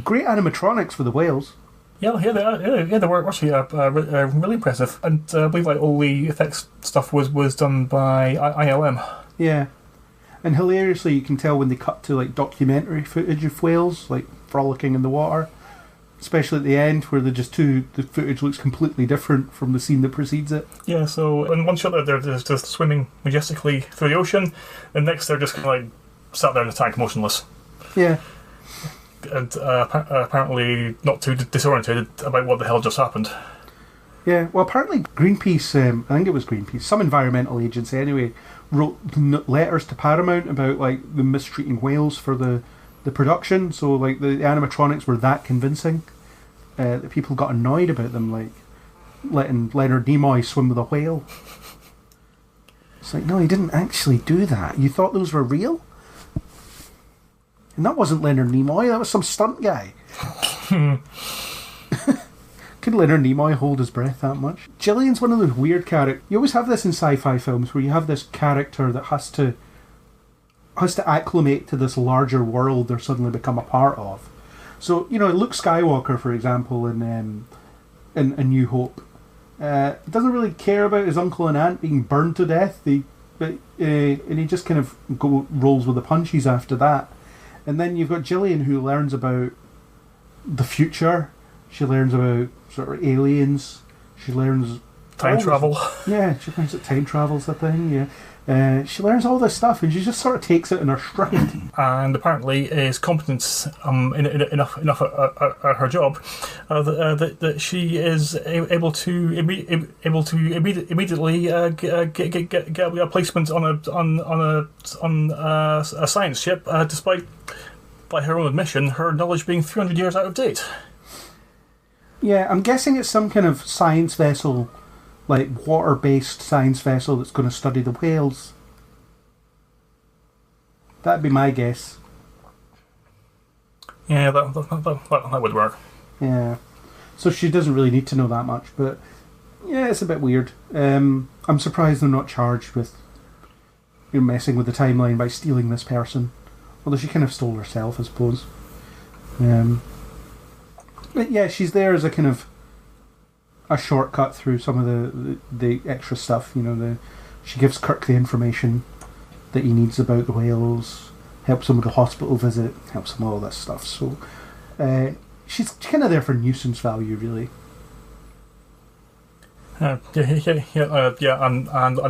Great animatronics for the whales. Yeah, they were actually really impressive, and I believe like all the effects stuff was done by ILM. Yeah, and hilariously, you can tell when they cut to like documentary footage of whales like frolicking in the water, especially at the end where the footage looks completely different from the scene that precedes it. Yeah, so in one shot they're just swimming majestically through the ocean, and next they're just kind of like sat there in the tank motionless. Yeah. And apparently not too disorientated about what the hell just happened. Yeah, well, apparently Greenpeace, I think it was Greenpeace, some environmental agency anyway, wrote letters to Paramount about like the mistreating whales for the production. So like the animatronics were that convincing that people got annoyed about them, like letting Leonard Nimoy swim with a whale. It's like, no, he didn't actually do that. You thought those were real? And that wasn't Leonard Nimoy, that was some stunt guy. Could Leonard Nimoy hold his breath that much? Gillian's one of those weird characters. You always have this in sci-fi films where you have this character that has to acclimate to this larger world they're suddenly become a part of. So, Luke Skywalker, for example, in A New Hope, doesn't really care about his uncle and aunt being burned to death, and he just kind of rolls with the punches after that. And then you've got Gillian, who learns about the future. She learns about sort of aliens. She learns time travel. Yeah, she learns that time travel's a thing. Yeah, she learns all this stuff, and she just sort of takes it in her stride. And apparently, is competence enough at her job that she is able to immediately get a placement on a science ship, despite, by her own admission, her knowledge being 300 years out of date. Yeah, I'm guessing it's some kind of science vessel, like water-based science vessel that's going to study the whales. That'd be my guess. Yeah, that would work. Yeah. So she doesn't really need to know that much, but yeah, it's a bit weird. I'm surprised they're not charged with messing with the timeline by stealing this person. Although she kind of stole herself, I suppose. But yeah, she's there as a kind of a shortcut through some of the extra stuff. She gives Kirk the information that he needs about the whales, helps him with the hospital visit, helps him with all this stuff. So she's kind of there for nuisance value, really. And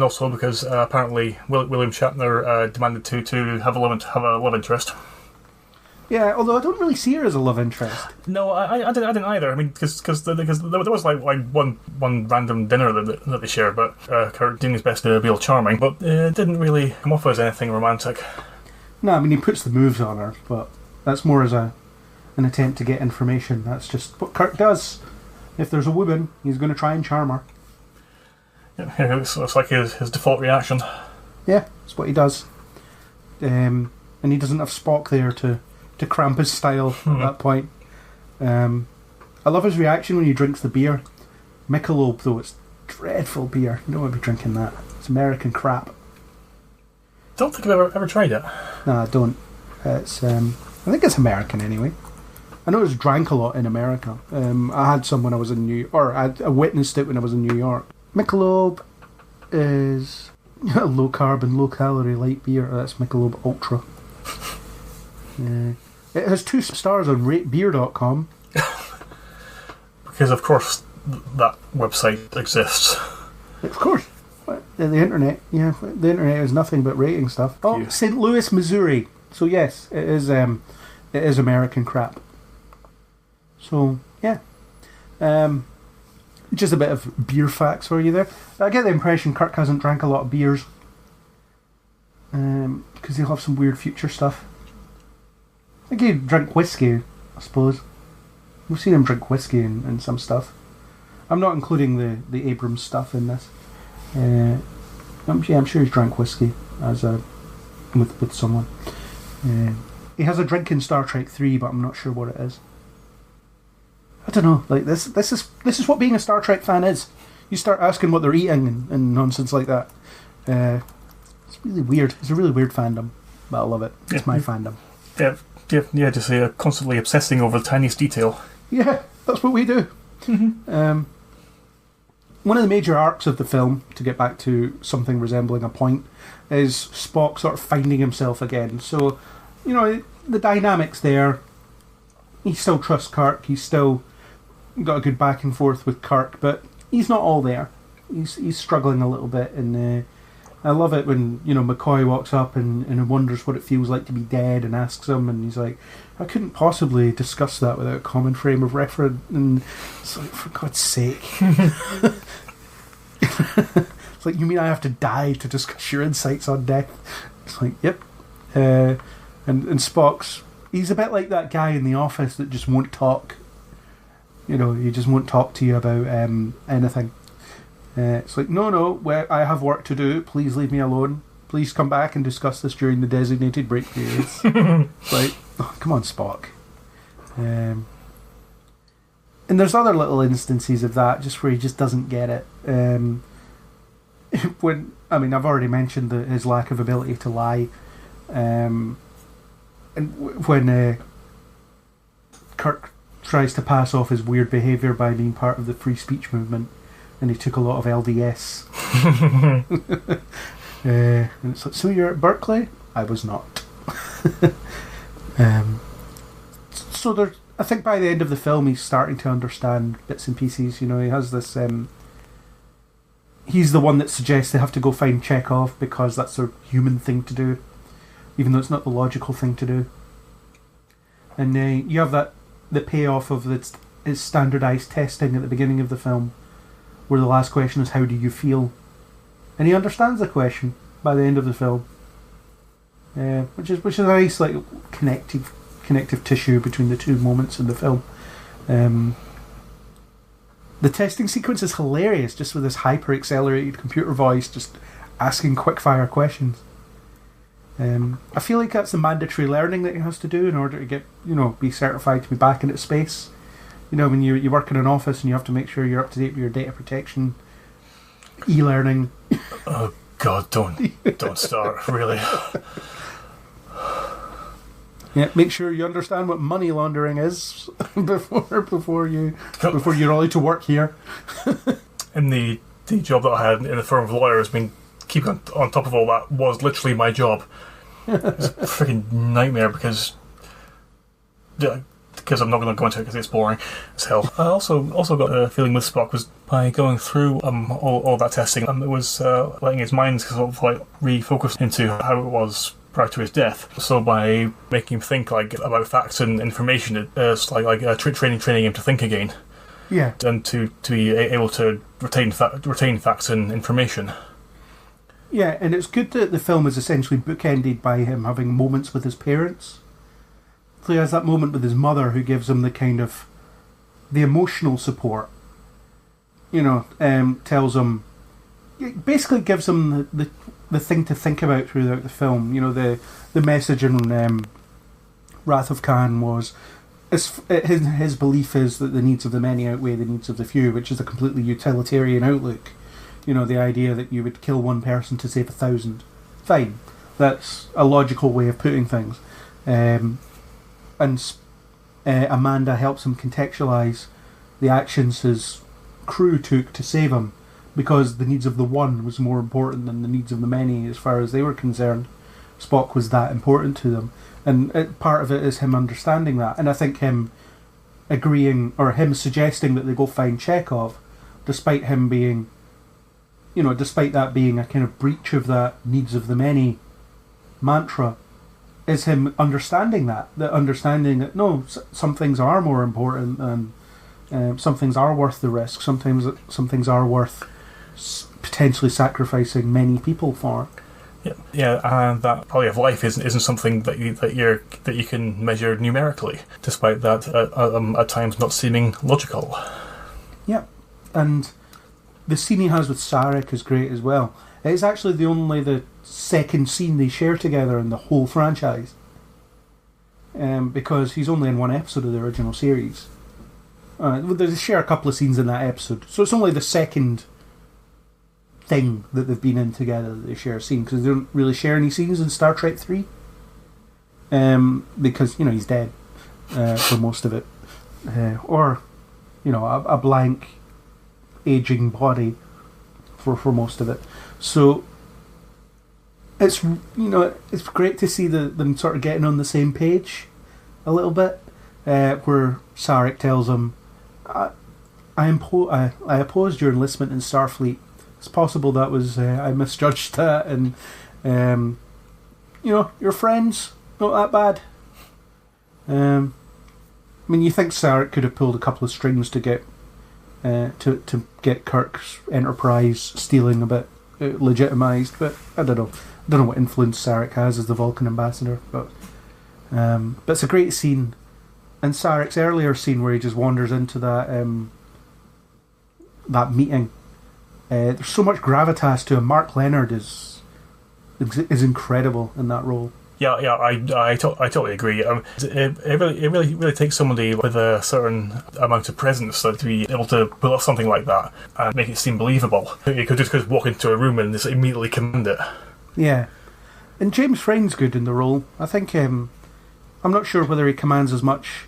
also because apparently William Shatner demanded to have a love interest. Yeah, although I don't really see her as a love interest. No, I didn't either. I mean, because there was like one random dinner that they shared, but Kirk doing his best to be all charming, but it didn't really come off as anything romantic. No, I mean, he puts the moves on her, but that's more as an attempt to get information. That's just what Kirk does. If there's a woman, he's going to try and charm her. Yeah, it's like his default reaction. Yeah, that's what he does. And he doesn't have Spock there to cramp his style at that point. I love his reaction when he drinks the beer. Michelob, though, it's dreadful beer. You don't want to be drinking that. It's American crap. Don't think I've ever tried it. No, I don't. It's I think it's American anyway. I know it's drank a lot in America. I had some when I was in New York, or I witnessed it when I was in New York. Michelob is a low carb and low calorie light beer. That's Michelob Ultra. It has 2 stars on ratebeer.com. Because of course that website exists. Of course. The internet, yeah, the internet is nothing but rating stuff. Oh, yeah. St. Louis, Missouri. So yes, it is American crap. So yeah, just a bit of beer facts for you there. I get the impression Kirk hasn't drank a lot of beers, because he'll have some weird future stuff. I think he'd drink whiskey, I suppose. We've seen him drink whiskey and some stuff. I'm not including the Abrams stuff in this. I'm sure he's drank whiskey with someone. He has a drink in Star Trek 3, but I'm not sure what it is. I don't know. Like this is what being a Star Trek fan is. You start asking what they're eating and nonsense like that. It's really weird. It's a really weird fandom, but I love it. It's my fandom. Yeah. Just constantly obsessing over the tiniest detail. Yeah, that's what we do. Mm-hmm. One of the major arcs of the film, to get back to something resembling a point, is Spock sort of finding himself again. So, the dynamics there. He still trusts Kirk. He's still got a good back and forth with Kirk, but he's not all there. He's struggling a little bit, and I love it when McCoy walks up and wonders what it feels like to be dead, and asks him, and he's like, "I couldn't possibly discuss that without a common frame of reference." And it's like, for God's sake. It's like, you mean I have to die to discuss your insights on death? It's like, yep. And Spock's, he's a bit like that guy in the office that just won't talk. He just won't talk to you about anything. It's like, no, I have work to do. Please leave me alone. Please come back and discuss this during the designated break periods. It's like, oh, come on, Spock. And there's other little instances of that, just where he just doesn't get it. I've already mentioned his lack of ability to lie. And when Kirk tries to pass off his weird behaviour by being part of the free speech movement, and he took a lot of LDS. And it's like, so you're at Berkeley? I was not. So I think by the end of the film, he's starting to understand bits and pieces. He has this. He's the one that suggests they have to go find Chekhov because that's a human thing to do, even though it's not the logical thing to do. And you have the payoff of his standardised testing at the beginning of the film, where the last question is, "How do you feel?" And he understands the question by the end of the film, which is a nice connective tissue between the two moments in the film. The testing sequence is hilarious, just with this hyper accelerated computer voice just asking quick fire questions. I feel like that's the mandatory learning that he has to do in order to get be certified to be back into space. When you work in an office and you have to make sure you're up to date with your data protection, e-learning. Oh God, don't start, really. Yeah, make sure you understand what money laundering is before you're allowed to work here. And the job that I had in the firm of lawyers, keeping on top of all that was literally my job. It's a freaking nightmare because I'm not going to go into it because it's boring as hell. I also got a feeling with Spock was by going through all that testing, it was letting his mind sort of refocus into how it was prior to his death. So by making him think about facts and information, it's training him to think again. Yeah. And to be able to retain facts and information. Yeah, and it's good that the film is essentially bookended by him having moments with his parents. So he has that moment with his mother who gives him the kind of the emotional support. Tells him, basically gives him the thing to think about throughout the film. The message in Wrath of Khan was his belief is that the needs of the many outweigh the needs of the few, which is a completely utilitarian outlook. The idea that you would kill one person to save 1,000. Fine, that's a logical way of putting things. And Amanda helps him contextualise the actions his crew took to save him, because the needs of the one was more important than the needs of the many as far as they were concerned. Spock was that important to them, and part of it is him understanding that, and I think him agreeing, or him suggesting that they go find Chekhov, despite him being, despite that being a kind of breach of that needs of the many mantra, is him understanding that no, some things are more important, and some things are worth the risk. Sometimes some things are worth potentially sacrificing many people for. Yeah, and that quality of life isn't something that you can measure numerically, despite that at times not seeming logical. Yeah, and the scene he has with Sarek is great as well. It's actually the second scene they share together in the whole franchise, because he's only in one episode of the original series. They share a couple of scenes in that episode, so it's only the second thing that they've been in together that they share a scene, because they don't really share any scenes in Star Trek 3, because he's dead for most of it, or a blank aging body for most of it. So it's it's great to see them sort of getting on the same page a little bit, where Sarek tells him, I opposed your enlistment in Starfleet. It's possible that was I misjudged that, and your friends not that bad. You think Sarek could have pulled a couple of strings to get Kirk's Enterprise stealing a bit legitimised, but I don't know what influence Sarek has as the Vulcan ambassador, but it's a great scene. And Sarek's earlier scene where he just wanders into that meeting, there's so much gravitas to him. Mark Leonard is incredible in that role. Yeah, I totally agree. It really takes somebody with a certain amount of presence to be able to pull off something like that and make it seem believable. You could just walk into a room and just immediately command it. Yeah, and James Frain's good in the role. I think I'm not sure whether he commands as much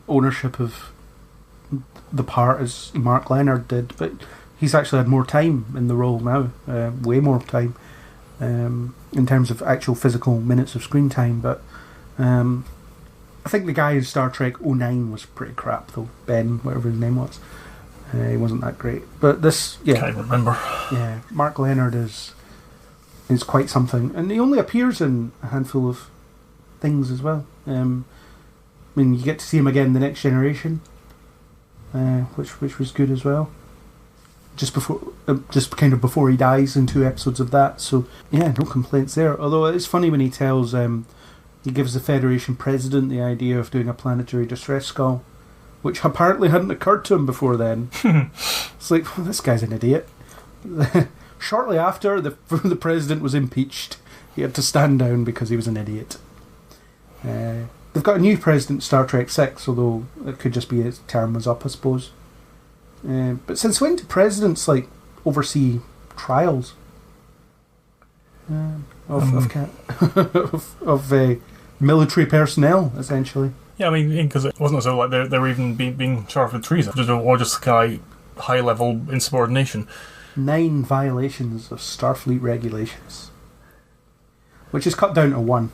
ownership of the part as Mark Leonard did, but he's actually had more time in the role now, way more time. In terms of actual physical minutes of screen time, but I think the guy in Star Trek 09 was pretty crap though. Ben, whatever his name was, he wasn't that great. But this, can't remember. Yeah, Mark Leonard is quite something, and he only appears in a handful of things as well. You get to see him again in The Next Generation, which was good as well. Just before he dies in 2 episodes of that, so yeah, no complaints there. Although it's funny when he tells he gives the Federation president the idea of doing a planetary distress call, which apparently hadn't occurred to him before then. It's like, well, this guy's an idiot. Shortly after the president was impeached, he had to stand down because he was an idiot. They've got a new president, Star Trek 6, although it could just be his term was up, I suppose. But since when do presidents oversee trials of military personnel, essentially? Yeah, because it wasn't as though they were even being charged with treason, or just high level insubordination. 9 violations of Starfleet regulations, which is cut down to 1,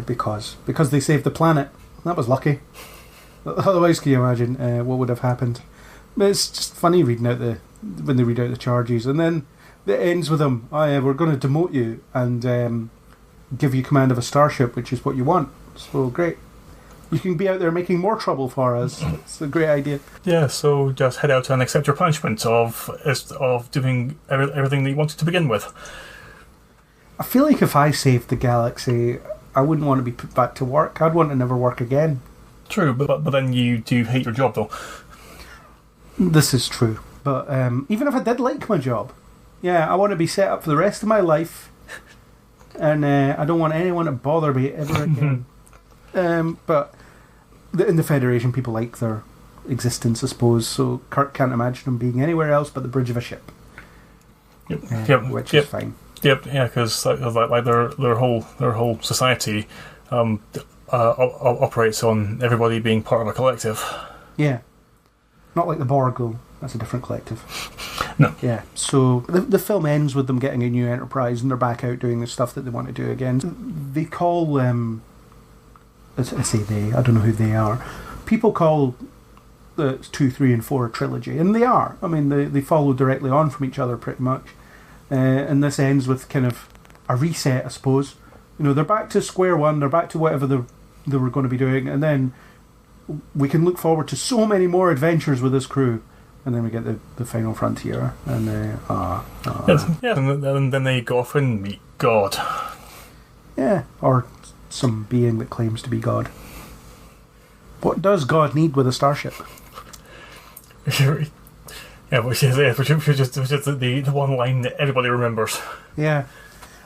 because they saved the planet. That was lucky. Otherwise, can you imagine what would have happened? But it's just funny reading out when they read out the charges, and then it ends with them. Oh yeah, we're going to demote you and give you command of a starship, which is what you want. So great, you can be out there making more trouble for us. It's a great idea. Yeah, so just head out and accept your punishment of doing everything that you wanted to begin with. I feel like if I saved the galaxy, I wouldn't want to be put back to work. I'd want to never work again. True, but then you do hate your job, though. This is true, but even if I did like my job, I want to be set up for the rest of my life, and I don't want anyone to bother me ever again. But in the Federation, people like their existence, I suppose, so Kirk can't imagine them being anywhere else but the bridge of a ship. Which is fine. Yep, yeah, because their whole society operates on everybody being part of a collective. Yeah. Not like the Borg, though. That's a different collective. No. Yeah. So the film ends with them getting a new Enterprise, and they're back out doing the stuff that they want to do again. They call I say they. I don't know who they are. People call the 2, 3, and 4 a trilogy, and they are. They follow directly on from each other pretty much. And this ends with kind of a reset, I suppose. They're back to square one. They're back to whatever they were going to be doing, and then we can look forward to so many more adventures with this crew And then we get the final frontier, and and then they go off and meet God. Yeah, or some being that claims to be God. What does God need with a starship? Yeah, which is just the one line that everybody remembers. Yeah.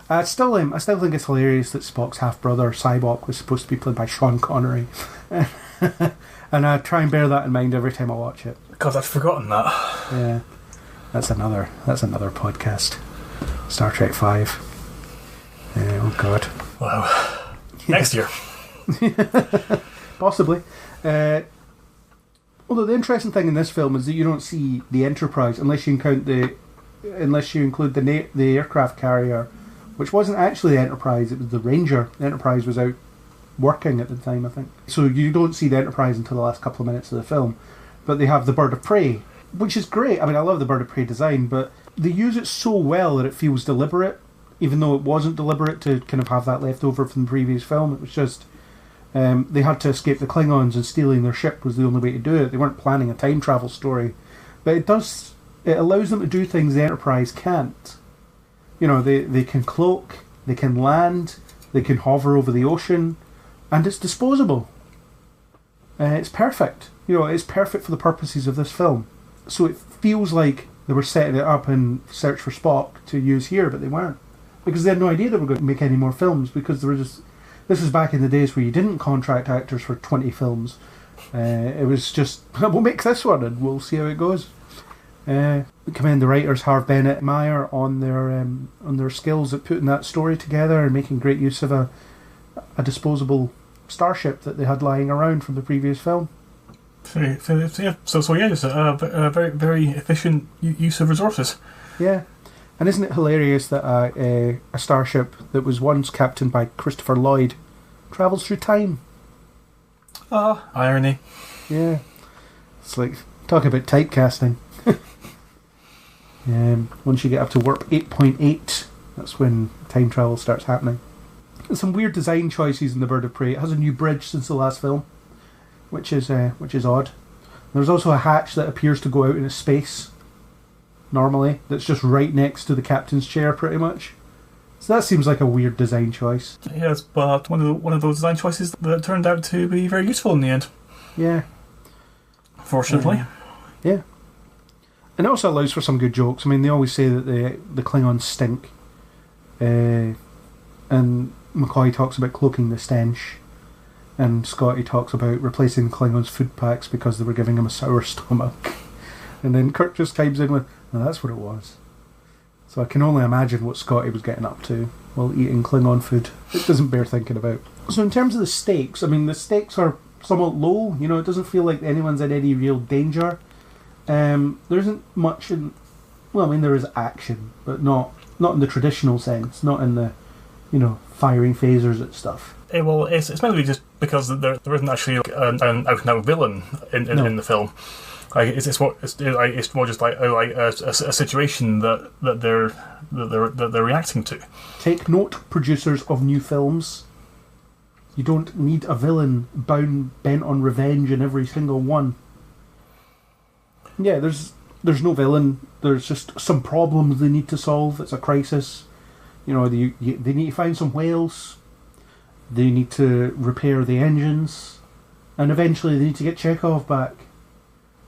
I still think it's hilarious that Spock's half-brother, Cyborg, was supposed to be played by Sean Connery. And I try and bear that in mind every time I watch it. God, I'd forgotten that. Yeah. That's another podcast. Star Trek 5. Oh, God. Wow. Next year. Possibly. Although the interesting thing in this film is that you don't see the Enterprise unless you include the aircraft carrier, which wasn't actually the Enterprise, it was the Ranger. The Enterprise was out working at the time, I think. So you don't see the Enterprise until the last couple of minutes of the film. But they have the Bird of Prey, which is great. I mean, I love the Bird of Prey design, but they use it so well that it feels deliberate, even though it wasn't deliberate to kind of have that left over from the previous film. It was just they had to escape the Klingons, and stealing their ship was the only way to do it. They weren't planning a time travel story. But it allows them to do things the Enterprise can't. You know, they can cloak, they can land, they can hover over the ocean, and it's disposable. It's perfect. You know, it's perfect for the purposes of this film. So it feels like they were setting it up in Search for Spock to use here, but they weren't. Because they had no idea they were going to make any more films, because they were just... This was back in the days where you didn't contract actors for 20 films. It was just, we'll make this one and we'll see how it goes. We commend the writers Harv Bennett and Meyer on their skills at putting that story together and making great use of a disposable starship that they had lying around from the previous film. So it's a very, very efficient use of resources. Yeah. And isn't it hilarious that a starship that was once captained by Christopher Lloyd travels through time? Irony. Yeah. It's like, talk about typecasting. Once you get up to warp 8.8, that's when time travel starts happening. There's some weird design choices in the Bird of Prey. It has a new bridge since the last film, which is odd. There's also a hatch that appears to go out into space normally, that's just right next to the captain's chair pretty much. So that seems like a weird design choice. Yes, but one of those design choices that turned out to be very useful in the end. Yeah. Fortunately. Yeah. And it also allows for some good jokes. I mean, they always say that the Klingons stink. And McCoy talks about cloaking the stench. And Scotty talks about replacing Klingons' food packs because they were giving him a sour stomach. And then Kirk just chimes in with, "No, that's what it was." So I can only imagine what Scotty was getting up to while eating Klingon food. It doesn't bear thinking about. So in terms of the stakes, I mean, the stakes are somewhat low. You know, it doesn't feel like anyone's in any real danger. There isn't much in... Well, I mean, there is action, but not in the traditional sense. Not in the, firing phasers at stuff. Well, it's mainly just because there isn't actually an out-and-out villain in the film. Like it's more just like a situation that they're reacting to. Take note, producers of new films. You don't need a villain bent on revenge in every single one. Yeah, there's no villain. There's just some problems they need to solve. It's a crisis. They need to find some whales. They need to repair the engines, and eventually they need to get Chekhov back.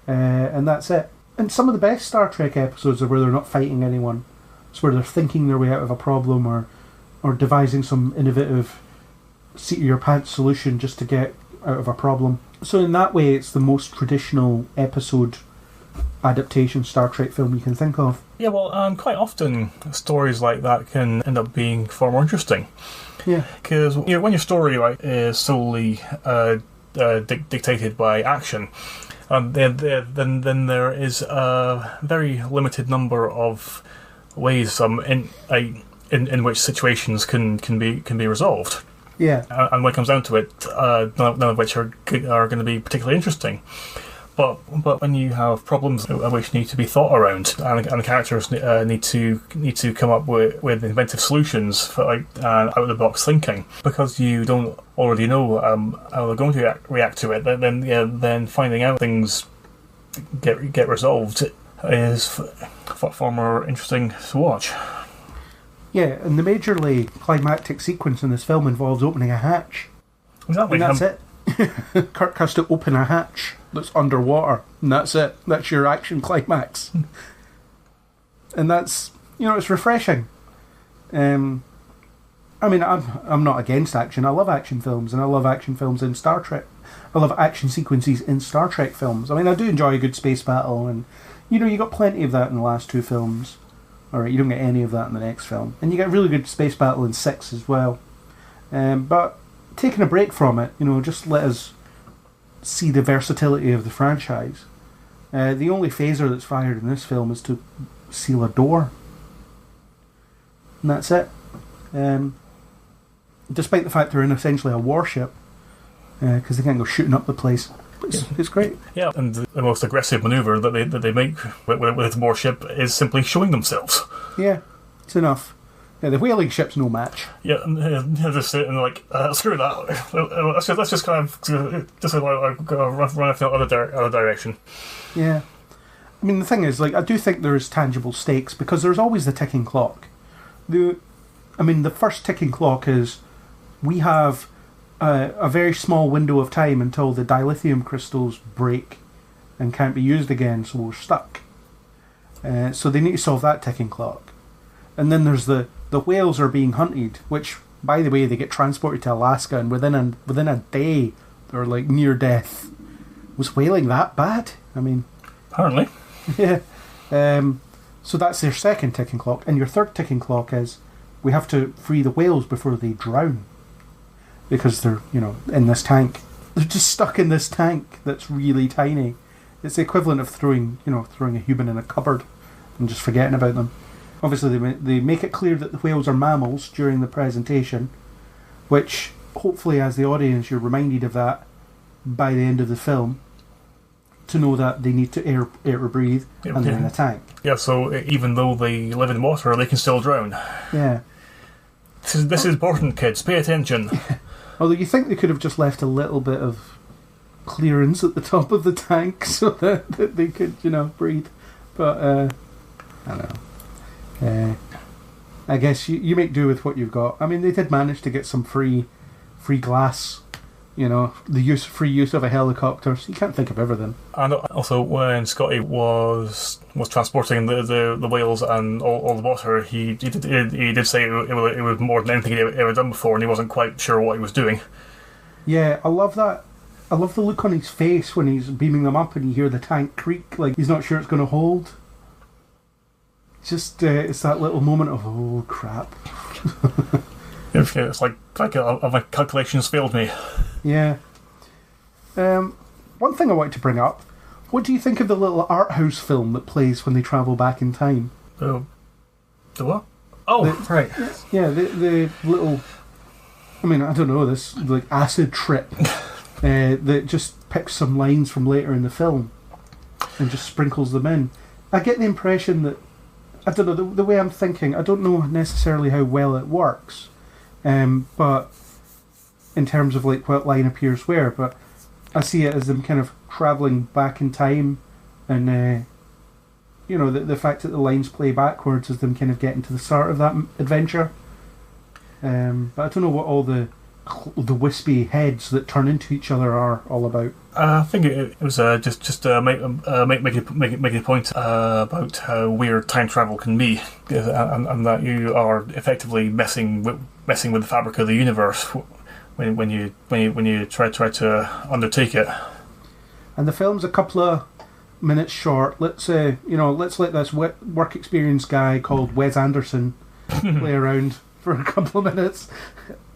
And that's it. And some of the best Star Trek episodes are where they're not fighting anyone. It's where they're thinking their way out of a problem or devising some innovative seat-of-your-pants solution just to get out of a problem. So in that way, it's the most traditional episode adaptation Star Trek film you can think of. Yeah, well, quite often stories like that can end up being far more interesting. Yeah. Because when your story is solely dictated by action, then there is a very limited number of ways in which situations can be resolved. Yeah, and when it comes down to it, none of which are going to be particularly interesting. But when you have problems which need to be thought around, and the characters need to come up with inventive solutions for out of the box thinking, because you don't already know how they're going to react to it, then finding out things get resolved is far more interesting to watch. Yeah, and the majorly climactic sequence in this film involves opening a hatch. Exactly. And that's it. Kirk has to open a hatch that's underwater, and that's it. That's your action climax. And that's, it's refreshing. I mean, I'm not against action. I love action films, and I love action films in Star Trek. I love action sequences in Star Trek films. I mean, I do enjoy a good space battle, and you got plenty of that in the last two films. Alright, you don't get any of that in the next film. And you get a really good space battle in 6 as well. But taking a break from it, just let us see the versatility of the franchise. The only phaser that's fired in this film is to seal a door. And that's it. Despite the fact they're in essentially a warship, because they can't go shooting up the place. It's great. Yeah, and the most aggressive manoeuvre that they make with the warship is simply showing themselves. Yeah, it's enough. Yeah, the whaling ship's no match. Yeah, and they're just sitting like, screw that. Let's just kind of run off the other direction. Yeah. I mean, the thing is, I do think there's tangible stakes, because there's always the ticking clock. The first ticking clock is we have a very small window of time until the dilithium crystals break and can't be used again, so we're stuck. So they need to solve that ticking clock. And then there's the whales are being hunted, which, by the way, they get transported to Alaska, and within a day they're near death. Was whaling that bad? I mean, apparently. Yeah. So that's their second ticking clock, and your third ticking clock is we have to free the whales before they drown. Because they're, in this tank. They're just stuck in this tank that's really tiny. It's the equivalent of throwing a human in a cupboard and just forgetting about them. Obviously, they make it clear that the whales are mammals during the presentation, which, hopefully, as the audience, you're reminded of that by the end of the film, to know that they need to air or breathe, and they're in a tank. Yeah, so even though they live in water, they can still drown. Yeah. This is important, kids. Pay attention. Although you think they could have just left a little bit of clearance at the top of the tank so that they could, breathe. But, I don't know. I guess you make do with what you've got. I mean, they did manage to get some free glass, free use of a helicopter, so you can't think of everything. And also, when Scotty was transporting the whales and all the water, he did say it was more than anything he'd ever done before, and he wasn't quite sure what he was doing. Yeah, I love that. I love the look on his face when he's beaming them up and you hear the tank creak, like he's not sure it's going to hold. Just it's that little moment of, oh crap. It's like my calculations failed me. Yeah. One thing I wanted to bring up, what do you think of the little art house film that plays when they travel back in time? The what? Oh, right. Yeah, the little, I mean, I don't know, this acid trip that just picks some lines from later in the film and just sprinkles them in. I get the impression that, I don't know, the way I'm thinking, I don't know necessarily how well it works, but in terms of what line appears where, but I see it as them kind of travelling back in time, and the fact that the lines play backwards is them kind of getting to the start of that adventure. But I don't know what all the wispy heads that turn into each other are all about. I think it was just making a point about how weird time travel can be, and that you are effectively messing with the fabric of the universe when you try to undertake it. And the film's a couple of minutes short. Let's let this work experience guy called Wes Anderson play around for a couple of minutes.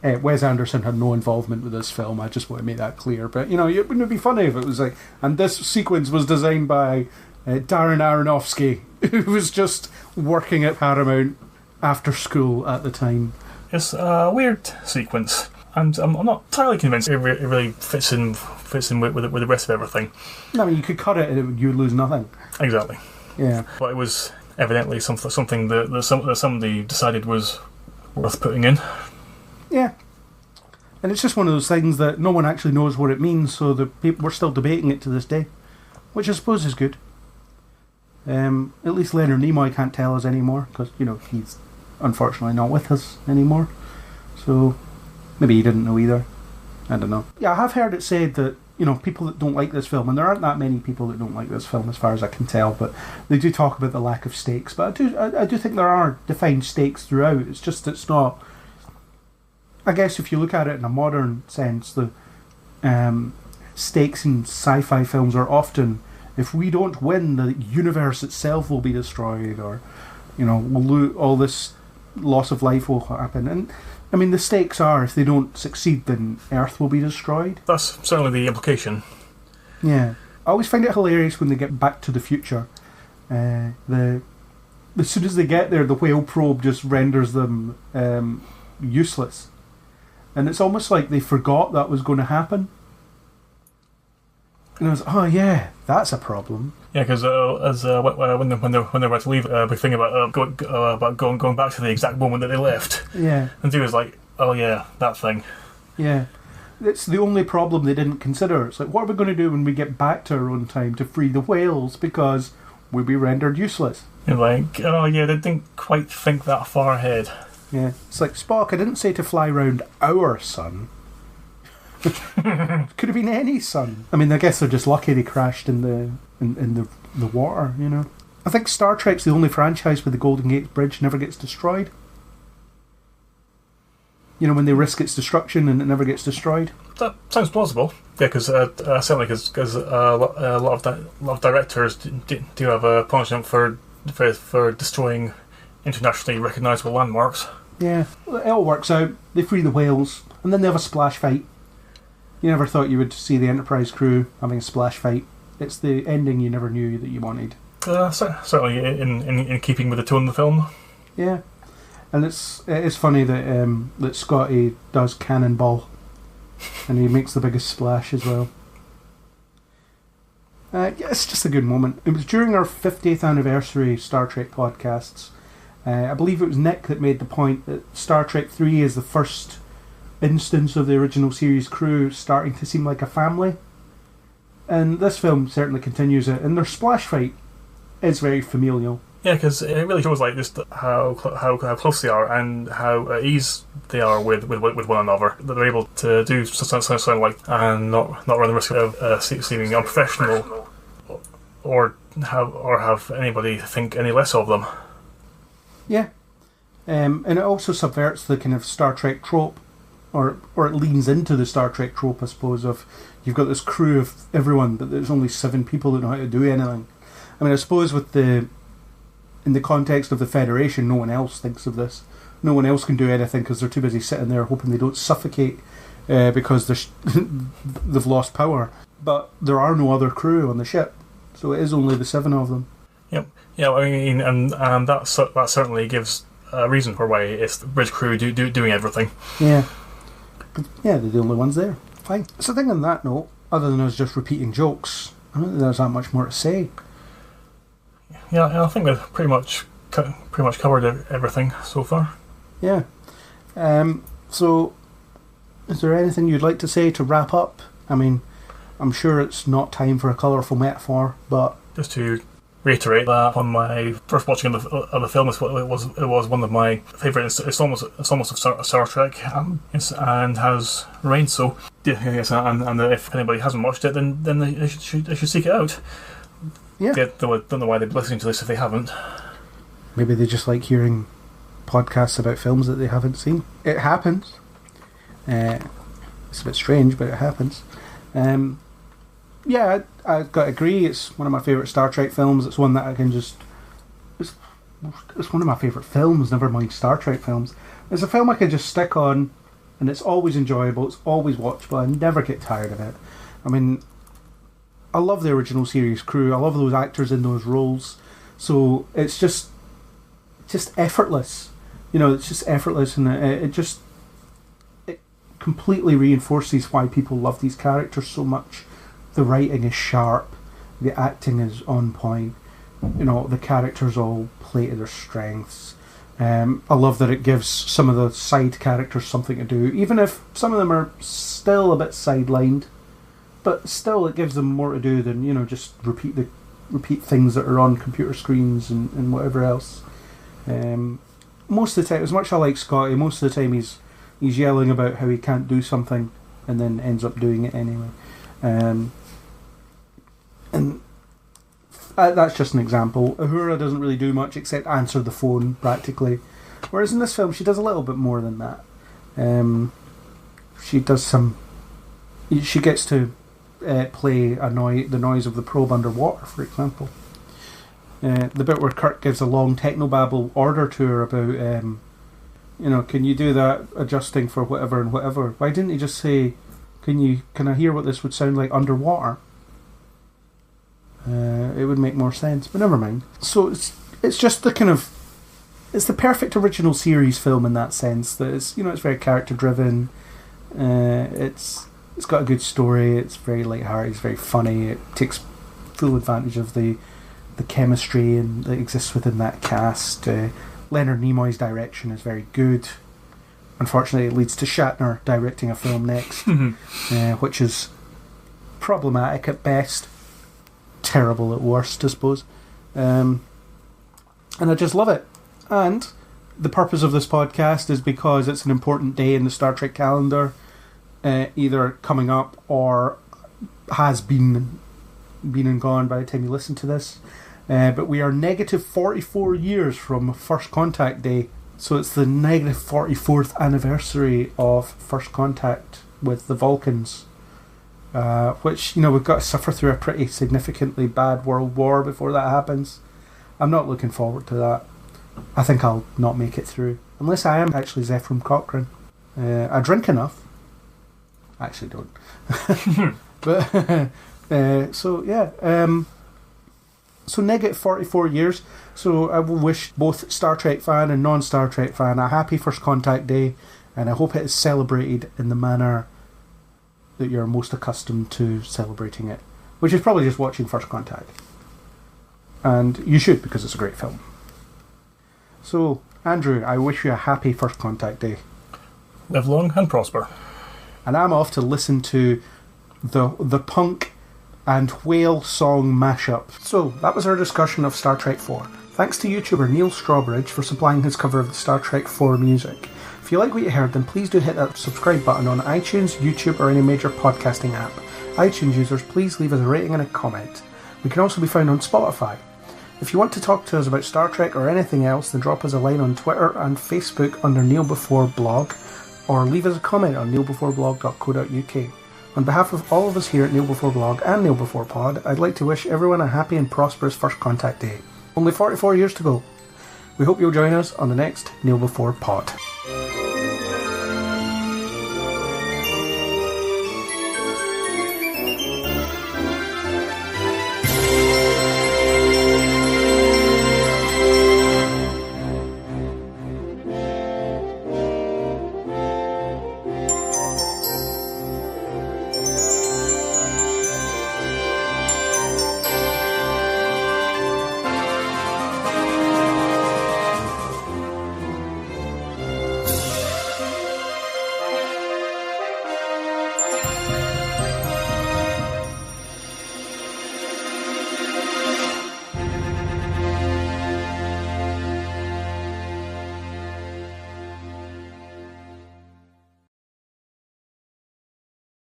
Wes Anderson had no involvement with this film. I just want to make that clear. But wouldn't it be funny if it was like, and this sequence was designed by Darren Aronofsky, who was just working at Paramount after school at the time. It's a weird sequence, and I'm not entirely convinced it really fits in with the rest of everything. I mean, you could cut it and you'd lose nothing. Exactly. Yeah. But it was evidently something that somebody decided was worth putting in. Yeah. And it's just one of those things that no one actually knows what it means, so we're still debating it to this day. which I suppose is good. At least Leonard Nimoy can't tell us anymore, because, he's unfortunately not with us anymore. So, maybe he didn't know either. I don't know. Yeah, I have heard it said that, people that don't like this film, and there aren't that many people that don't like this film as far as I can tell, but they do talk about the lack of stakes. But I do think there are defined stakes throughout. It's just it's not... I guess if you look at it in a modern sense, the stakes in sci-fi films are often, if we don't win, the universe itself will be destroyed, or, all this loss of life will happen. And I mean, the stakes are, if they don't succeed, then Earth will be destroyed. That's certainly the implication. Yeah. I always find it hilarious when they get back to the future. As soon as they get there, the whale probe just renders them useless. And it's almost like they forgot that was going to happen. And I was, oh yeah, that's a problem. Yeah, because when they're about to leave, big thing about going back to the exact moment that they left. Yeah. And he was like, oh yeah, that thing. Yeah. It's the only problem they didn't consider. It's like, what are we going to do when we get back to our own time to free the whales, because we'll be rendered useless? You're like, oh yeah, they didn't quite think that far ahead. Yeah. It's like, Spock, I didn't say to fly round our sun. Could have been any sun. I mean, I guess they're just lucky they crashed in the water, I think Star Trek's the only franchise where the Golden Gate Bridge never gets destroyed. When they risk its destruction and it never gets destroyed. That sounds plausible. Yeah, because certainly because a lot of directors do have a punishment for destroying internationally recognisable landmarks. Yeah, it all works out. They free the whales, and then they have a splash fight. You never thought you would see the Enterprise crew having a splash fight. It's the ending you never knew that you wanted. Certainly in keeping with the tone of the film. Yeah, and it is funny that Scotty does cannonball, and he makes the biggest splash as well. Yeah, it's just a good moment. It was during our 50th anniversary Star Trek podcasts. I believe it was Nick that made the point that Star Trek 3 is the first instance of the original series crew starting to seem like a family, and this film certainly continues it, and their splash fight is very familial. Yeah, because it really shows like just how close they are and how at ease they are with one another. That they're able to do something like and not run the risk of seeming unprofessional or have anybody think any less of them. Yeah, and it also subverts the kind of Star Trek trope. Or it leans into the Star Trek trope, I suppose, of you've got this crew of everyone, but there's only 7 people that know how to do anything. I mean, I suppose in the context of the Federation, no one else thinks of this. No one else can do anything because they're too busy sitting there hoping they don't suffocate because they've lost power. But there are no other crew on the ship, so it is only the 7 of them. Yep. Yeah, I mean, and that certainly gives a reason for why it's the bridge crew doing everything. Yeah. Yeah, they're the only ones there. Fine. So I think on that note, other than us just repeating jokes, I don't think there's that much more to say. Yeah, I think we've pretty much covered everything so far. Yeah. So, is there anything you'd like to say to wrap up? I mean, I'm sure it's not time for a colourful metaphor, but... Just to reiterate that on my first watching of the film, it was one of my favourite installments of Star Trek, and has remained so. Yes, and if anybody hasn't watched it, then they should seek it out. Yeah. Don't know why they're listening to this if they haven't. Maybe they just like hearing podcasts about films that they haven't seen. It happens. It's a bit strange, but it happens. Yeah, I've got to agree. It's one of my favourite Star Trek films. It's one that I can just... It's one of my favourite films, never mind Star Trek films. It's a film I can just stick on, and it's always enjoyable, it's always watchable, I never get tired of it. I mean, I love the original series crew, I love those actors in those roles, so it's just effortless. It's just effortless, and it completely reinforces why people love these characters so much. The writing is sharp, the acting is on point, the characters all play to their strengths. I love that it gives some of the side characters something to do, even if some of them are still a bit sidelined. but still it gives them more to do than, you know, just repeat things that are on computer screens and whatever else. Most of the time, as much as I like Scotty, most of the time he's yelling about how he can't do something and then ends up doing it anyway. And that's just an example. Uhura doesn't really do much except answer the phone, practically. Whereas in this film, she does a little bit more than that. She gets to play the noise of the probe underwater, for example. The bit where Kirk gives a long technobabble order to her about, can you do that adjusting for whatever and whatever? Why didn't he just say, can I hear what this would sound like underwater? It would make more sense, but never mind. So it's just it's the perfect original series film in that sense. That it's very character driven. It's got a good story. It's very lighthearted. It's very funny. It takes full advantage of the chemistry that exists within that cast. Leonard Nimoy's direction is very good. Unfortunately, it leads to Shatner directing a film next, which is problematic at best, terrible at worst, I suppose. And I just love it. And the purpose of this podcast is because it's an important day in the Star Trek calendar, either coming up or has been and gone by the time you listen to this. But we are negative 44 years from First Contact Day. So it's the negative 44th anniversary of First Contact with the Vulcans. Which, we've got to suffer through a pretty significantly bad world war before that happens. I'm not looking forward to that. I think I'll not make it through. Unless I am actually Zephram Cochrane. I drink enough. I actually don't. But, so yeah. So negative 44 years. So I will wish both Star Trek fan and non-Star Trek fan a happy First Contact Day. And I hope it is celebrated in the manner that you're most accustomed to celebrating it. Which is probably just watching First Contact. And you should, because it's a great film. So, Andrew, I wish you a happy First Contact Day. Live long and prosper. And I'm off to listen to the punk and whale song mashup. So, that was our discussion of Star Trek 4. Thanks to YouTuber Neil Strawbridge for supplying his cover of the Star Trek 4 music. If you like what you heard, then please do hit that subscribe button on iTunes, YouTube, or any major podcasting app. iTunes users, please leave us a rating and a comment. We can also be found on Spotify. If you want to talk to us about Star Trek or anything else, then drop us a line on Twitter and Facebook under Kneel Before Blog, or leave us a comment on kneelbeforeblog.co.uk. On behalf of all of us here at Kneel Before Blog and Kneel Before Pod, I'd like to wish everyone a happy and prosperous First Contact Day. Only 44 years to go. We hope you'll join us on the next Kneel Before Pod.